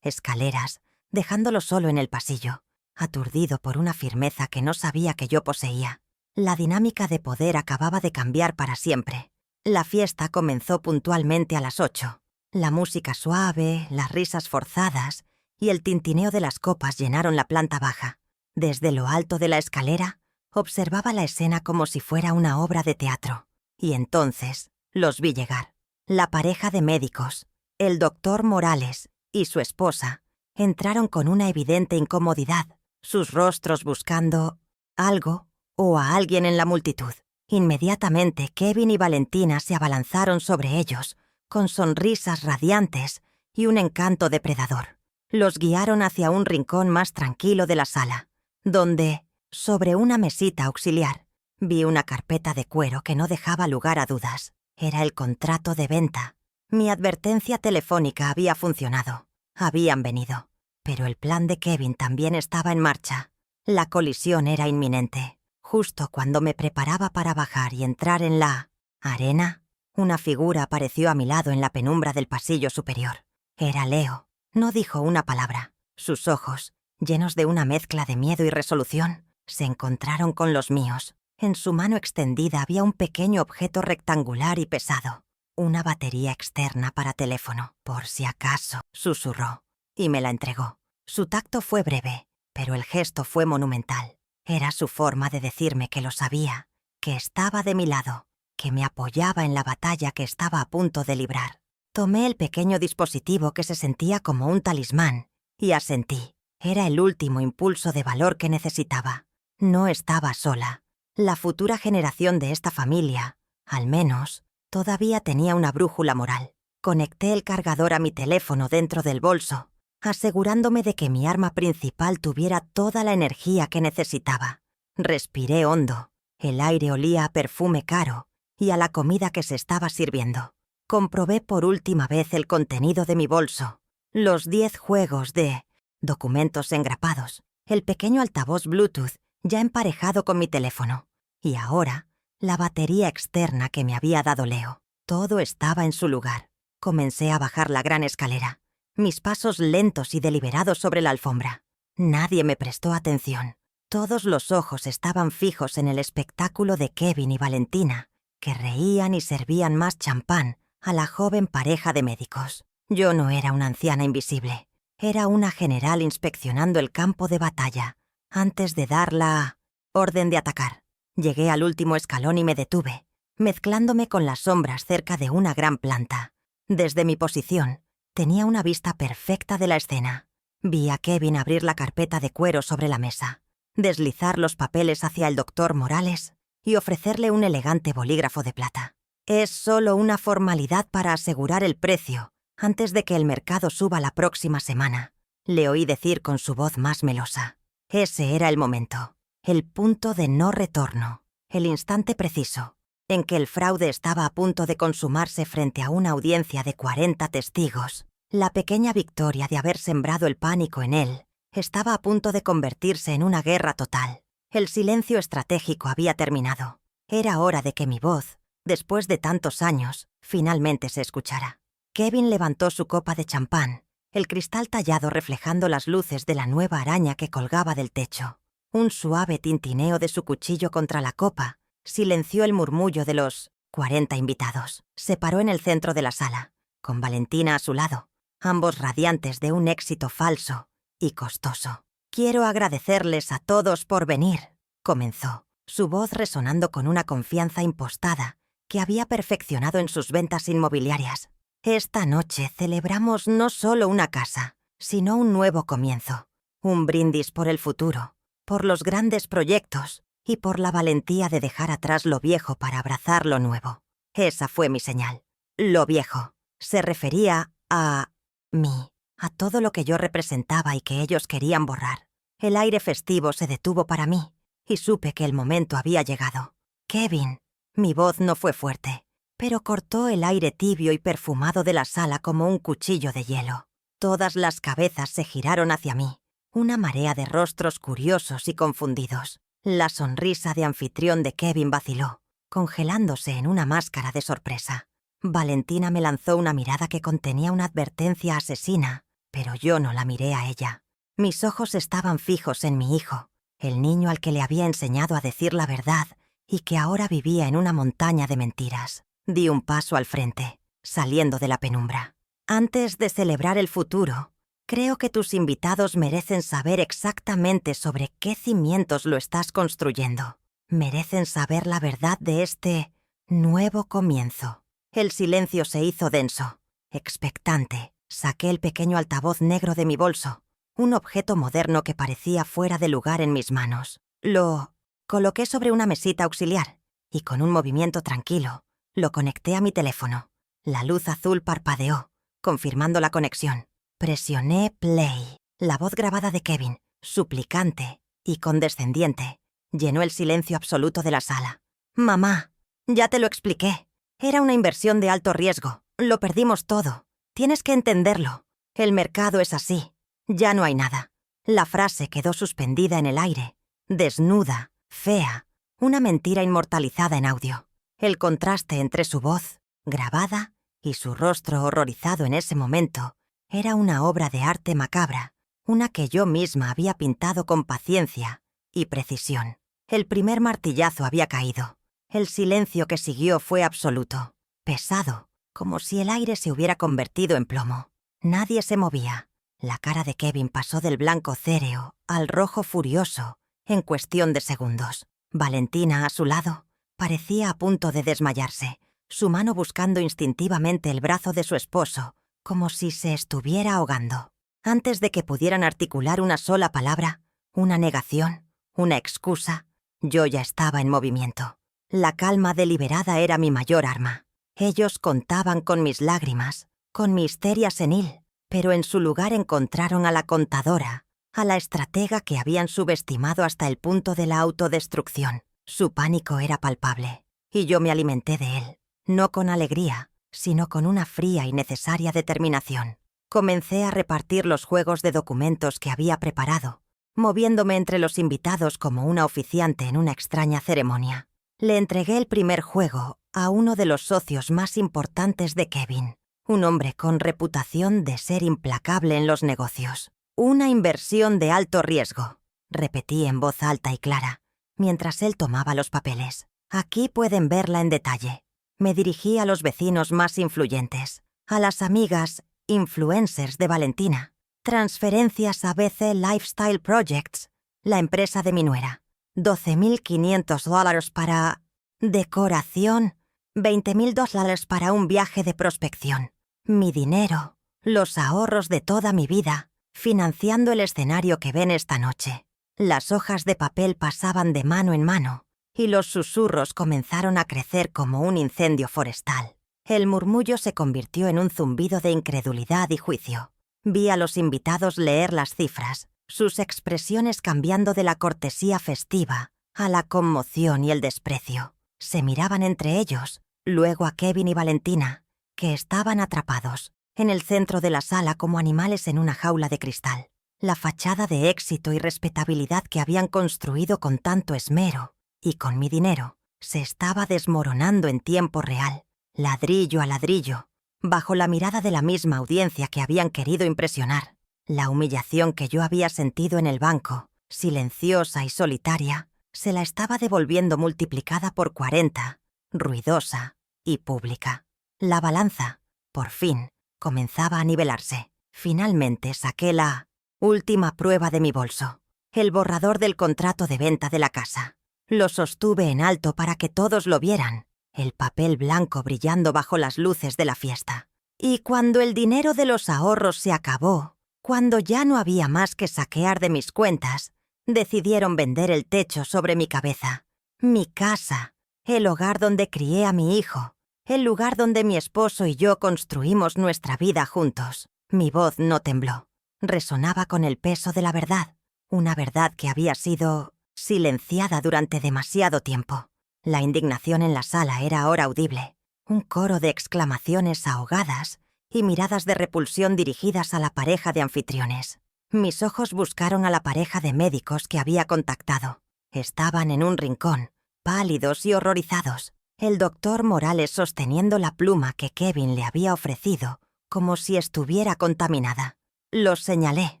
escaleras, dejándolo solo en el pasillo, aturdido por una firmeza que no sabía que yo poseía. La dinámica de poder acababa de cambiar para siempre. La fiesta comenzó puntualmente a las 8. La música suave, las risas forzadas y el tintineo de las copas llenaron la planta baja. Desde lo alto de la escalera, observaba la escena como si fuera una obra de teatro. Y entonces los vi llegar. La pareja de médicos, el doctor Morales y su esposa, entraron con una evidente incomodidad, sus rostros buscando algo o a alguien en la multitud. Inmediatamente Kevin y Valentina se abalanzaron sobre ellos, con sonrisas radiantes y un encanto depredador. Los guiaron hacia un rincón más tranquilo de la sala, donde, sobre una mesita auxiliar, vi una carpeta de cuero que no dejaba lugar a dudas. Era el contrato de venta. Mi advertencia telefónica había funcionado. Habían venido. Pero el plan de Kevin también estaba en marcha. La colisión era inminente. Justo cuando me preparaba para bajar y entrar en la arena, una figura apareció a mi lado en la penumbra del pasillo superior. Era Leo. No dijo una palabra. Sus ojos, llenos de una mezcla de miedo y resolución, se encontraron con los míos. En su mano extendida había un pequeño objeto rectangular y pesado. Una batería externa para teléfono, por si acaso, susurró, y me la entregó. Su tacto fue breve, pero el gesto fue monumental. Era su forma de decirme que lo sabía, que estaba de mi lado, que me apoyaba en la batalla que estaba a punto de librar. Tomé el pequeño dispositivo que se sentía como un talismán y asentí. Era el último impulso de valor que necesitaba. No estaba sola. La futura generación de esta familia, al menos, todavía tenía una brújula moral. Conecté el cargador a mi teléfono dentro del bolso, asegurándome de que mi arma principal tuviera toda la energía que necesitaba. Respiré hondo. El aire olía a perfume caro y a la comida que se estaba sirviendo. Comprobé por última vez el contenido de mi bolso. Los 10 juegos de documentos engrapados, el pequeño altavoz Bluetooth ya emparejado con mi teléfono. Y ahora, la batería externa que me había dado Leo. Todo estaba en su lugar. Comencé a bajar la gran escalera, mis pasos lentos y deliberados sobre la alfombra. Nadie me prestó atención. Todos los ojos estaban fijos en el espectáculo de Kevin y Valentina, que reían y servían más champán a la joven pareja de médicos. Yo no era una anciana invisible. Era una general inspeccionando el campo de batalla antes de dar la orden de atacar. Llegué al último escalón y me detuve, mezclándome con las sombras cerca de una gran planta. Desde mi posición, tenía una vista perfecta de la escena. Vi a Kevin abrir la carpeta de cuero sobre la mesa, deslizar los papeles hacia el doctor Morales y ofrecerle un elegante bolígrafo de plata. «Es solo una formalidad para asegurar el precio antes de que el mercado suba la próxima semana», le oí decir con su voz más melosa. Ese era el momento, el punto de no retorno. el instante preciso en que el fraude estaba a punto de consumarse frente a una audiencia de 40 testigos. La pequeña victoria de haber sembrado el pánico en él estaba a punto de convertirse en una guerra total. El silencio estratégico había terminado. Era hora de que mi voz, después de tantos años, finalmente se escuchara. Kevin levantó su copa de champán, el cristal tallado reflejando las luces de la nueva araña que colgaba del techo. Un suave tintineo de su cuchillo contra la copa silenció el murmullo de los 40 invitados. Se paró en el centro de la sala, con Valentina a su lado, ambos radiantes de un éxito falso y costoso. «Quiero agradecerles a todos por venir», comenzó, su voz resonando con una confianza impostada que había perfeccionado en sus ventas inmobiliarias. «Esta noche celebramos no solo una casa, sino un nuevo comienzo. Un brindis por el futuro, por los grandes proyectos y por la valentía de dejar atrás lo viejo para abrazar lo nuevo». Esa fue mi señal. Lo viejo. Se refería a mí, a todo lo que yo representaba y que ellos querían borrar. El aire festivo se detuvo para mí y supe que el momento había llegado. «Kevin». Mi voz no fue fuerte, pero cortó el aire tibio y perfumado de la sala como un cuchillo de hielo. Todas las cabezas se giraron hacia mí, una marea de rostros curiosos y confundidos. La sonrisa de anfitrión de Kevin vaciló, congelándose en una máscara de sorpresa. Valentina me lanzó una mirada que contenía una advertencia asesina, pero yo no la miré a ella. Mis ojos estaban fijos en mi hijo, el niño al que le había enseñado a decir la verdad y que ahora vivía en una montaña de mentiras. Di un paso al frente, saliendo de la penumbra. «Antes de celebrar el futuro, creo que tus invitados merecen saber exactamente sobre qué cimientos lo estás construyendo. Merecen saber la verdad de este nuevo comienzo». El silencio se hizo denso, expectante. Saqué el pequeño altavoz negro de mi bolso, un objeto moderno que parecía fuera de lugar en mis manos. Lo coloqué sobre una mesita auxiliar y con un movimiento tranquilo lo conecté a mi teléfono. La luz azul parpadeó, confirmando la conexión. Presioné play. La voz grabada de Kevin, suplicante y condescendiente, llenó el silencio absoluto de la sala. «Mamá, ya te lo expliqué. Era una inversión de alto riesgo. Lo perdimos todo. Tienes que entenderlo. El mercado es así. Ya no hay nada». La frase quedó suspendida en el aire, desnuda, fea, una mentira inmortalizada en audio. El contraste entre su voz, grabada, y su rostro horrorizado en ese momento era una obra de arte macabra, una que yo misma había pintado con paciencia y precisión. El primer martillazo había caído. El silencio que siguió fue absoluto, pesado, como si el aire se hubiera convertido en plomo. Nadie se movía. La cara de Kevin pasó del blanco céreo al rojo furioso en cuestión de segundos. Valentina, a su lado, parecía a punto de desmayarse, su mano buscando instintivamente el brazo de su esposo, como si se estuviera ahogando. Antes de que pudieran articular una sola palabra, una negación, una excusa, yo ya estaba en movimiento. La calma deliberada era mi mayor arma. Ellos contaban con mis lágrimas, con mi histeria senil, pero en su lugar encontraron a la contadora, a la estratega que habían subestimado hasta el punto de la autodestrucción. Su pánico era palpable, y yo me alimenté de él, no con alegría, sino con una fría y necesaria determinación. Comencé a repartir los juegos de documentos que había preparado, moviéndome entre los invitados como una oficiante en una extraña ceremonia. Le entregué el primer juego a uno de los socios más importantes de Kevin, un hombre con reputación de ser implacable en los negocios. «Una inversión de alto riesgo», repetí en voz alta y clara, mientras él tomaba los papeles. «Aquí pueden verla en detalle». Me dirigí a los vecinos más influyentes, a las amigas influencers de Valentina. Transferencias a BC Lifestyle Projects, la empresa de mi nuera. $12.500 para decoración, $20.000 para un viaje de prospección. Mi dinero, los ahorros de toda mi vida, financiando el escenario que ven esta noche. Las hojas de papel pasaban de mano en mano y los susurros comenzaron a crecer como un incendio forestal. El murmullo se convirtió en un zumbido de incredulidad y juicio. Vi a los invitados leer las cifras, sus expresiones cambiando de la cortesía festiva a la conmoción y el desprecio. Se miraban entre ellos, luego a Kevin y Valentina, que estaban atrapados en el centro de la sala como animales en una jaula de cristal. La fachada de éxito y respetabilidad que habían construido con tanto esmero y con mi dinero se estaba desmoronando en tiempo real, ladrillo a ladrillo, bajo la mirada de la misma audiencia que habían querido impresionar. La humillación que yo había sentido en el banco, silenciosa y solitaria, se la estaba devolviendo multiplicada por 40, ruidosa y pública. La balanza, por fin, comenzaba a nivelarse. Finalmente saqué la última prueba de mi bolso, el borrador del contrato de venta de la casa. Lo sostuve en alto para que todos lo vieran, el papel blanco brillando bajo las luces de la fiesta. Y cuando el dinero de los ahorros se acabó, cuando ya no había más que saquear de mis cuentas, decidieron vender el techo sobre mi cabeza, mi casa, el hogar donde crié a mi hijo, el lugar donde mi esposo y yo construimos nuestra vida juntos. Mi voz no tembló. Resonaba con el peso de la verdad, una verdad que había sido silenciada durante demasiado tiempo. La indignación en la sala era ahora audible, un coro de exclamaciones ahogadas y miradas de repulsión dirigidas a la pareja de anfitriones. Mis ojos buscaron a la pareja de médicos que había contactado. Estaban en un rincón, pálidos y horrorizados, el doctor Morales sosteniendo la pluma que Kevin le había ofrecido, como si estuviera contaminada. Los señalé,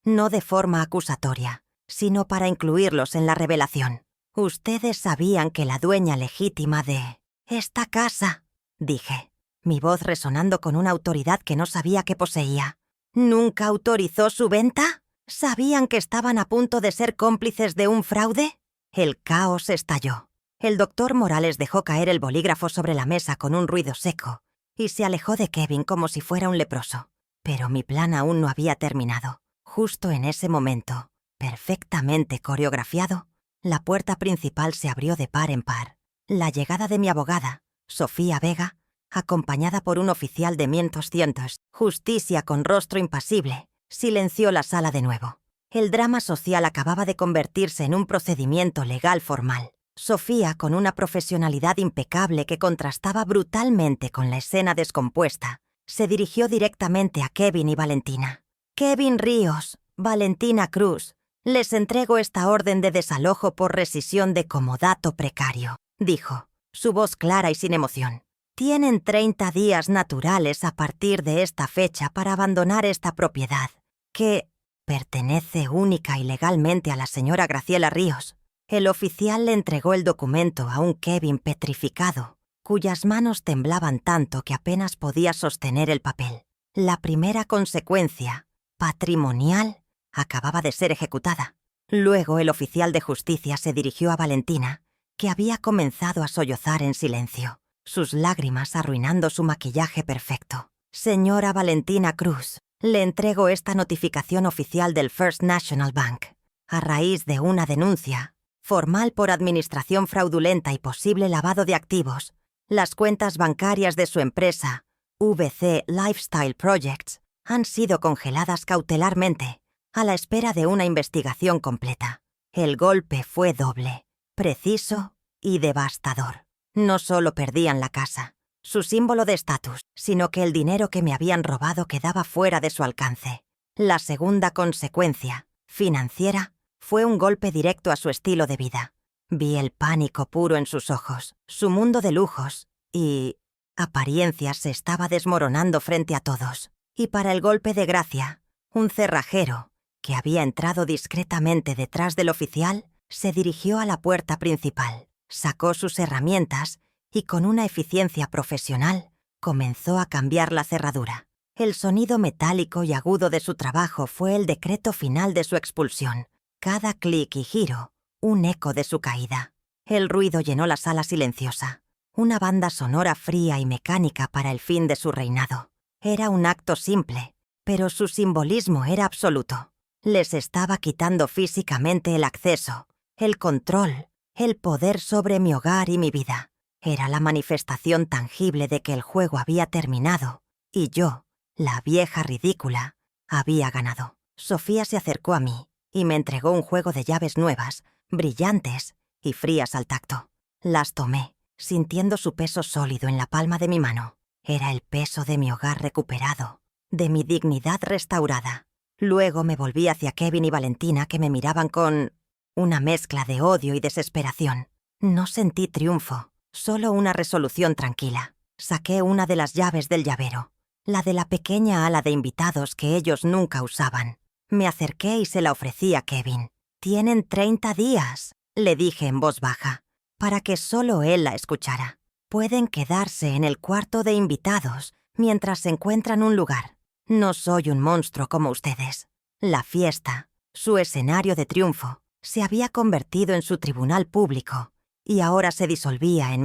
no de forma acusatoria, sino para incluirlos en la revelación. Ustedes sabían que la dueña legítima de esta casa, dije, mi voz resonando con una autoridad que no sabía que poseía, ¿nunca autorizó su venta? ¿Sabían que estaban a punto de ser cómplices de un fraude? El caos estalló. El doctor Morales dejó caer el bolígrafo sobre la mesa con un ruido seco y se alejó de Kevin como si fuera un leproso. Pero mi plan aún no había terminado. Justo en ese momento, perfectamente coreografiado, la puerta principal se abrió de par en par. La llegada de mi abogada, Sofía Vega, acompañada por un oficial de 1200, justicia con rostro impasible, silenció la sala de nuevo. El drama social acababa de convertirse en un procedimiento legal formal. Sofía, con una profesionalidad impecable que contrastaba brutalmente con la escena descompuesta, se dirigió directamente a Kevin y Valentina. Kevin Ríos, Valentina Cruz, les entrego esta orden de desalojo por rescisión de comodato precario, dijo, su voz clara y sin emoción. Tienen 30 días naturales a partir de esta fecha para abandonar esta propiedad, que pertenece única y legalmente a la señora Graciela Ríos. El oficial le entregó el documento a un Kevin petrificado, cuyas manos temblaban tanto que apenas podía sostener el papel. La primera consecuencia, patrimonial, acababa de ser ejecutada. Luego el oficial de justicia se dirigió a Valentina, que había comenzado a sollozar en silencio, sus lágrimas arruinando su maquillaje perfecto. Señora Valentina Cruz, le entrego esta notificación oficial del First National Bank. A raíz de una denuncia formal por administración fraudulenta y posible lavado de activos, las cuentas bancarias de su empresa, VC Lifestyle Projects, han sido congeladas cautelarmente, a la espera de una investigación completa. El golpe fue doble, preciso y devastador. No solo perdían la casa, su símbolo de estatus, sino que el dinero que me habían robado quedaba fuera de su alcance. La segunda consecuencia, financiera, fue un golpe directo a su estilo de vida. Vi el pánico puro en sus ojos, su mundo de lujos y apariencias se estaba desmoronando frente a todos. Y para el golpe de gracia, un cerrajero, que había entrado discretamente detrás del oficial, se dirigió a la puerta principal, sacó sus herramientas y con una eficiencia profesional comenzó a cambiar la cerradura. El sonido metálico y agudo de su trabajo fue el decreto final de su expulsión. Cada clic y giro, un eco de su caída. El ruido llenó la sala silenciosa, una banda sonora fría y mecánica para el fin de su reinado. Era un acto simple, pero su simbolismo era absoluto. Les estaba quitando físicamente el acceso, el control, el poder sobre mi hogar y mi vida. Era la manifestación tangible de que el juego había terminado y yo, la vieja ridícula, había ganado. Sofía se acercó a mí y me entregó un juego de llaves nuevas, brillantes y frías al tacto. Las tomé, sintiendo su peso sólido en la palma de mi mano. Era el peso de mi hogar recuperado, de mi dignidad restaurada. Luego me volví hacia Kevin y Valentina, que me miraban con una mezcla de odio y desesperación. No sentí triunfo, solo una resolución tranquila. Saqué una de las llaves del llavero, la de la pequeña ala de invitados que ellos nunca usaban. Me acerqué y se la ofrecí a Kevin. «Tienen 30 días», le dije en voz baja, para que solo él la escuchara. «Pueden quedarse en el cuarto de invitados mientras encuentran un lugar. No soy un monstruo como ustedes». La fiesta, su escenario de triunfo, se había convertido en su tribunal público y ahora se disolvía en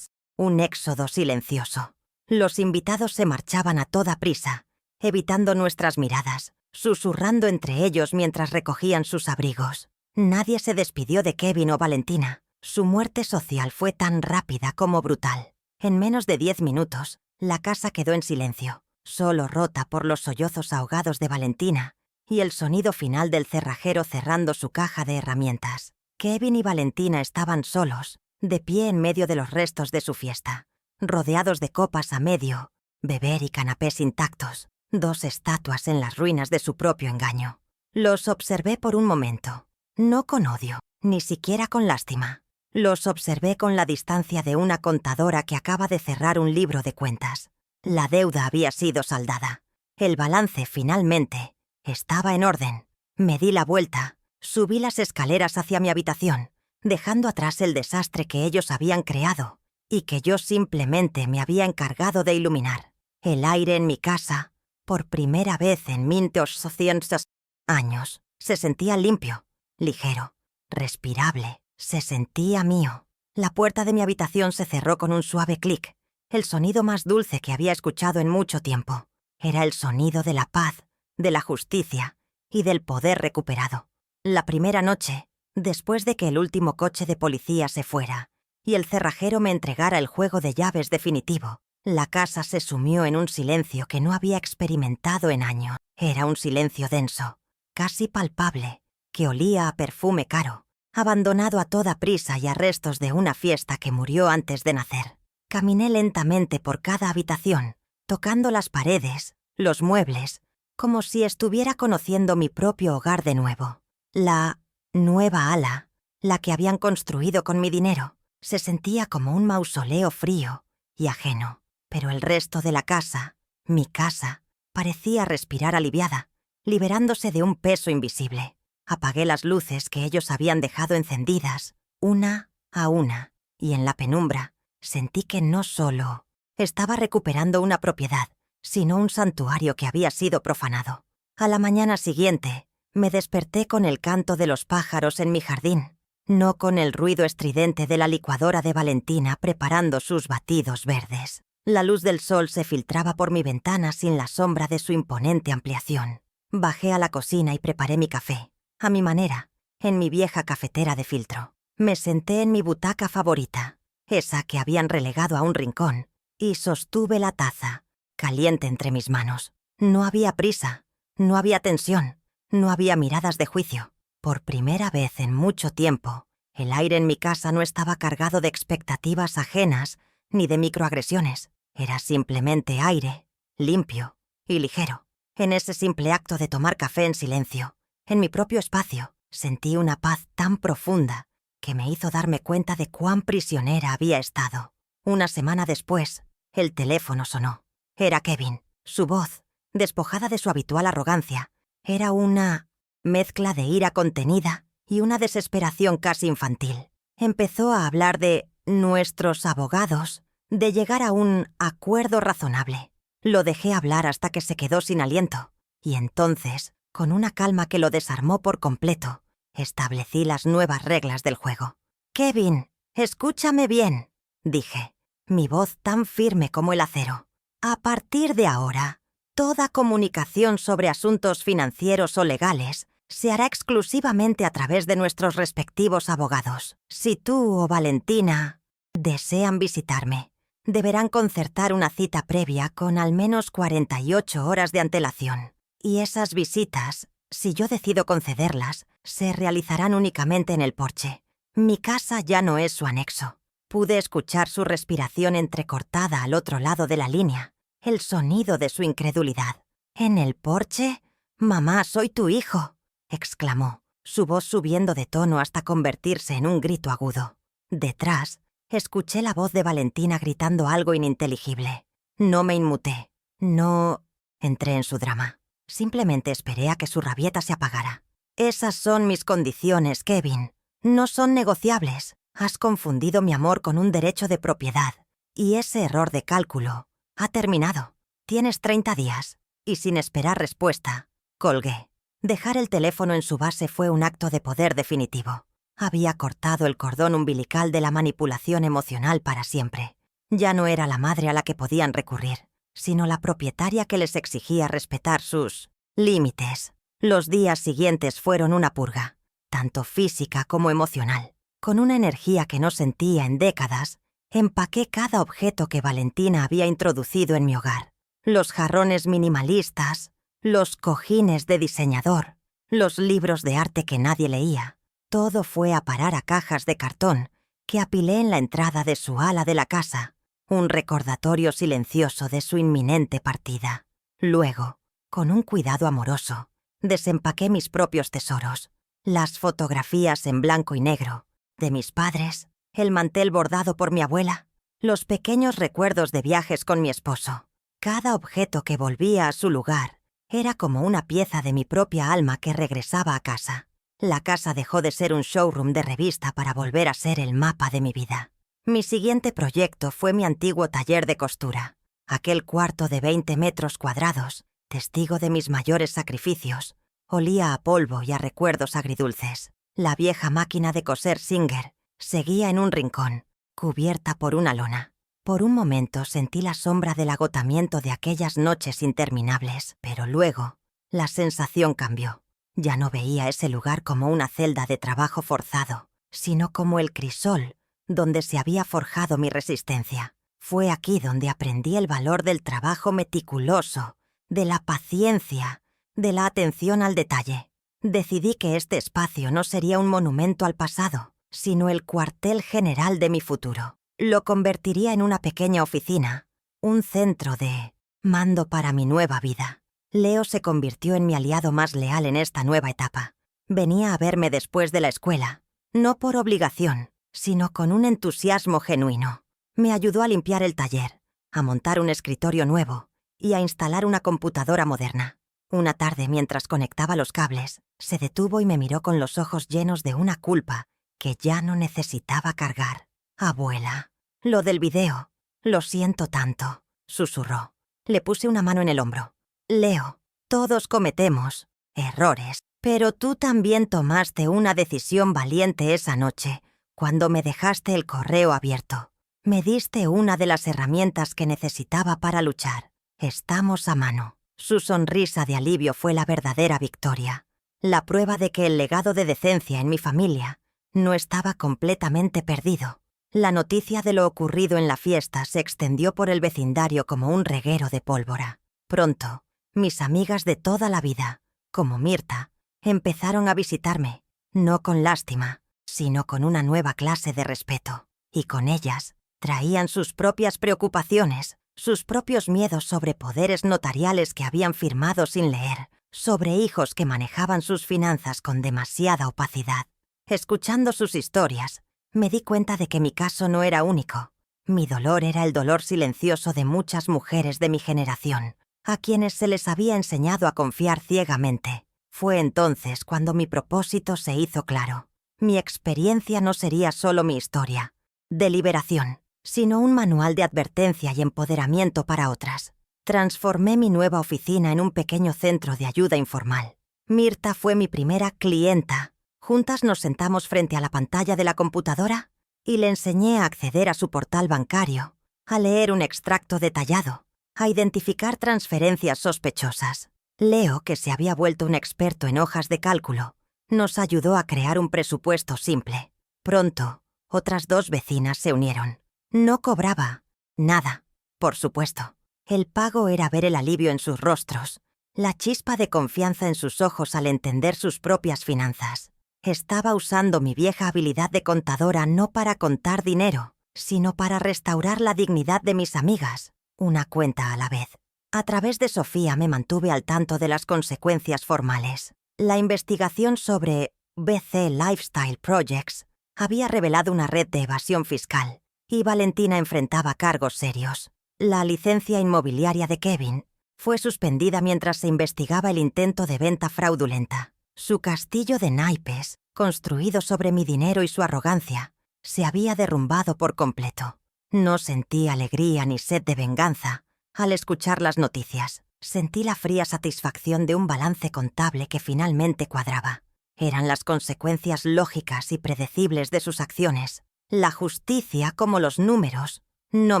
un éxodo silencioso. Los invitados se marchaban a toda prisa, evitando nuestras miradas, susurrando entre ellos mientras recogían sus abrigos. Nadie se despidió de Kevin o Valentina. Su muerte social fue tan rápida como brutal. En menos de 10 minutos, la casa quedó en silencio, solo rota por los sollozos ahogados de Valentina y el sonido final del cerrajero cerrando su caja de herramientas. Kevin y Valentina estaban solos, de pie en medio de los restos de su fiesta, rodeados de copas a medio, beber y canapés intactos, 2 estatuas en las ruinas de su propio engaño. Los observé por un momento, no con odio, ni siquiera con lástima. Los observé con la distancia de una contadora que acaba de cerrar un libro de cuentas. La deuda había sido saldada. El balance, finalmente, estaba en orden. Me di la vuelta, subí las escaleras hacia mi habitación, dejando atrás el desastre que ellos habían creado y que yo simplemente me había encargado de iluminar. El aire en mi casa, por primera vez en 1800 años, se sentía limpio, ligero, respirable, se sentía mío. La puerta de mi habitación se cerró con un suave clic, el sonido más dulce que había escuchado en mucho tiempo. Era el sonido de la paz, de la justicia y del poder recuperado. La primera noche, después de que el último coche de policía se fuera y el cerrajero me entregara el juego de llaves definitivo, la casa se sumió en un silencio que no había experimentado en años. Era un silencio denso, casi palpable, que olía a perfume caro, abandonado a toda prisa y a restos de una fiesta que murió antes de nacer. Caminé lentamente por cada habitación, tocando las paredes, los muebles, como si estuviera conociendo mi propio hogar de nuevo. La nueva ala, la que habían construido con mi dinero, se sentía como un mausoleo frío y ajeno, pero el resto de la casa, mi casa, parecía respirar aliviada, liberándose de un peso invisible. Apagué las luces que ellos habían dejado encendidas, una a una, y en la penumbra sentí que no solo estaba recuperando una propiedad, sino un santuario que había sido profanado. A la mañana siguiente, me desperté con el canto de los pájaros en mi jardín, no con el ruido estridente de la licuadora de Valentina preparando sus batidos verdes. La luz del sol se filtraba por mi ventana sin la sombra de su imponente ampliación. Bajé a la cocina y preparé mi café, a mi manera, en mi vieja cafetera de filtro. Me senté en mi butaca favorita, esa que habían relegado a un rincón, y sostuve la taza, caliente entre mis manos. No había prisa, no había tensión, no había miradas de juicio. Por primera vez en mucho tiempo, el aire en mi casa no estaba cargado de expectativas ajenas ni de microagresiones. Era simplemente aire, limpio y ligero. En ese simple acto de tomar café en silencio, en mi propio espacio, sentí una paz tan profunda que me hizo darme cuenta de cuán prisionera había estado. Una semana después, el teléfono sonó. Era Kevin. Su voz, despojada de su habitual arrogancia, era una mezcla de ira contenida y una desesperación casi infantil. Empezó a hablar de nuestros abogados, de llegar a un acuerdo razonable. Lo dejé hablar hasta que se quedó sin aliento, y entonces, con una calma que lo desarmó por completo, establecí las nuevas reglas del juego. «Kevin, escúchame bien», dije, mi voz tan firme como el acero. «A partir de ahora, toda comunicación sobre asuntos financieros o legales se hará exclusivamente a través de nuestros respectivos abogados. Si tú o Valentina desean visitarme, deberán concertar una cita previa con al menos 48 horas de antelación. Y esas visitas, si yo decido concederlas, se realizarán únicamente en el porche, Mi casa ya no es su anexo. Pude escuchar su respiración entrecortada al otro lado de la línea, el sonido de su incredulidad. «¿En el porche? Mamá, soy tu hijo», exclamó, su voz subiendo de tono hasta convertirse en un grito agudo. Detrás, escuché la voz de Valentina gritando algo ininteligible. No me inmuté. No... Entré en su drama. Simplemente esperé a que su rabieta se apagara. «Esas son mis condiciones, Kevin. No son negociables. Has confundido mi amor con un derecho de propiedad. Y ese error de cálculo ha terminado. Tienes 30 días». Y sin esperar respuesta, colgué. Dejar el teléfono en su base fue un acto de poder definitivo. Había cortado el cordón umbilical de la manipulación emocional para siempre. Ya no era la madre a la que podían recurrir, sino la propietaria que les exigía respetar sus límites. Los días siguientes fueron una purga, tanto física como emocional. Con una energía que no sentía en décadas, empaqué cada objeto que Valentina había introducido en mi hogar. Los jarrones minimalistas, los cojines de diseñador, los libros de arte que nadie leía. Todo fue a parar a cajas de cartón que apilé en la entrada de su ala de la casa, un recordatorio silencioso de su inminente partida. Luego, con un cuidado amoroso, desempaqué mis propios tesoros, las fotografías en blanco y negro de mis padres, el mantel bordado por mi abuela, los pequeños recuerdos de viajes con mi esposo. Cada objeto que volvía a su lugar era como una pieza de mi propia alma que regresaba a casa. La casa dejó de ser un showroom de revista para volver a ser el mapa de mi vida. Mi siguiente proyecto fue mi antiguo taller de costura, aquel cuarto de 20 metros cuadrados, testigo de mis mayores sacrificios. Olía a polvo y a recuerdos agridulces. La vieja máquina de coser Singer seguía en un rincón, cubierta por una lona. Por un momento sentí la sombra del agotamiento de aquellas noches interminables, pero luego la sensación cambió. Ya no veía ese lugar como una celda de trabajo forzado, sino como el crisol donde se había forjado mi resistencia. Fue aquí donde aprendí el valor del trabajo meticuloso, de la paciencia, de la atención al detalle. Decidí que este espacio no sería un monumento al pasado, sino el cuartel general de mi futuro. Lo convertiría en una pequeña oficina, un centro de mando para mi nueva vida. Leo se convirtió en mi aliado más leal en esta nueva etapa. Venía a verme después de la escuela, no por obligación, sino con un entusiasmo genuino. Me ayudó a limpiar el taller, a montar un escritorio nuevo y a instalar una computadora moderna. Una tarde, mientras conectaba los cables, se detuvo y me miró con los ojos llenos de una culpa que ya no necesitaba cargar. «Abuela, lo del video, lo siento tanto», susurró. Le puse una mano en el hombro. «Leo, todos cometemos errores, pero tú también tomaste una decisión valiente esa noche, cuando me dejaste el correo abierto. Me diste una de las herramientas que necesitaba para luchar. Estamos a mano». Su sonrisa de alivio fue la verdadera victoria, la prueba de que el legado de decencia en mi familia no estaba completamente perdido. La noticia de lo ocurrido en la fiesta se extendió por el vecindario como un reguero de pólvora. Pronto, mis amigas de toda la vida, como Mirta, empezaron a visitarme, no con lástima, sino con una nueva clase de respeto. Y con ellas traían sus propias preocupaciones, sus propios miedos sobre poderes notariales que habían firmado sin leer, sobre hijos que manejaban sus finanzas con demasiada opacidad. Escuchando sus historias, me di cuenta de que mi caso no era único. Mi dolor era el dolor silencioso de muchas mujeres de mi generación, a quienes se les había enseñado a confiar ciegamente. Fue entonces cuando mi propósito se hizo claro. Mi experiencia no sería solo mi historia de liberación, sino un manual de advertencia y empoderamiento para otras. Transformé mi nueva oficina en un pequeño centro de ayuda informal. Mirta fue mi primera clienta. Juntas nos sentamos frente a la pantalla de la computadora y le enseñé a acceder a su portal bancario, a leer un extracto detallado, a identificar transferencias sospechosas. Leo, que se había vuelto un experto en hojas de cálculo, nos ayudó a crear un presupuesto simple. Pronto, otras 2 vecinas se unieron. No cobraba nada, por supuesto. El pago era ver el alivio en sus rostros, la chispa de confianza en sus ojos al entender sus propias finanzas. Estaba usando mi vieja habilidad de contadora no para contar dinero, sino para restaurar la dignidad de mis amigas, una cuenta a la vez. A través de Sofía me mantuve al tanto de las consecuencias formales. La investigación sobre BC Lifestyle Projects había revelado una red de evasión fiscal, y Valentina enfrentaba cargos serios. La licencia inmobiliaria de Kevin fue suspendida mientras se investigaba el intento de venta fraudulenta. Su castillo de naipes, construido sobre mi dinero y su arrogancia, se había derrumbado por completo. No sentí alegría ni sed de venganza al escuchar las noticias. Sentí la fría satisfacción de un balance contable que finalmente cuadraba. Eran las consecuencias lógicas y predecibles de sus acciones. La justicia, como los números, no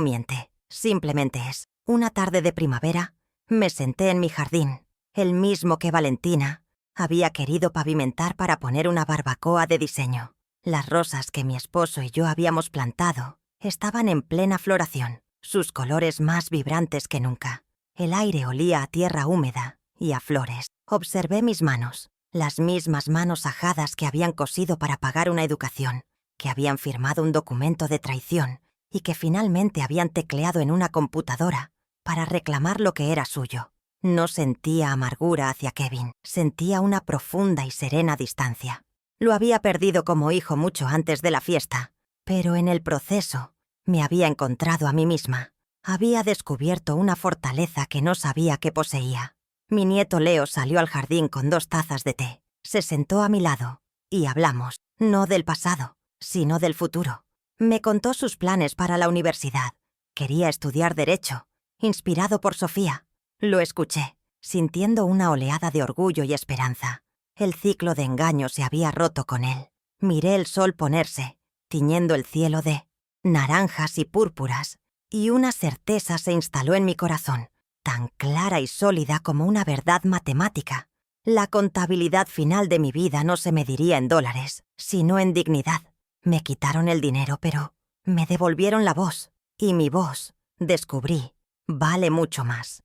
miente, simplemente es. Una tarde de primavera, me senté en mi jardín, el mismo que Valentina había querido pavimentar para poner una barbacoa de diseño. Las rosas que mi esposo y yo habíamos plantado estaban en plena floración, sus colores más vibrantes que nunca. El aire olía a tierra húmeda y a flores. Observé mis manos, las mismas manos ajadas que habían cosido para pagar una educación, que habían firmado un documento de traición y que finalmente habían tecleado en una computadora para reclamar lo que era suyo. No sentía amargura hacia Kevin, sentía una profunda y serena distancia. Lo había perdido como hijo mucho antes de la fiesta, pero en el proceso me había encontrado a mí misma. Había descubierto una fortaleza que no sabía que poseía. Mi nieto Leo salió al jardín con 2 tazas de té. Se sentó a mi lado y hablamos, no del pasado, sino del futuro. Me contó sus planes para la universidad. Quería estudiar Derecho, inspirado por Sofía. Lo escuché, sintiendo una oleada de orgullo y esperanza. El ciclo de engaño se había roto con él. Miré el sol ponerse, tiñendo el cielo de naranjas y púrpuras, y una certeza se instaló en mi corazón, tan clara y sólida como una verdad matemática. La contabilidad final de mi vida no se mediría en dólares, sino en dignidad. Me quitaron el dinero, pero me devolvieron la voz, y mi voz, descubrí, vale mucho más.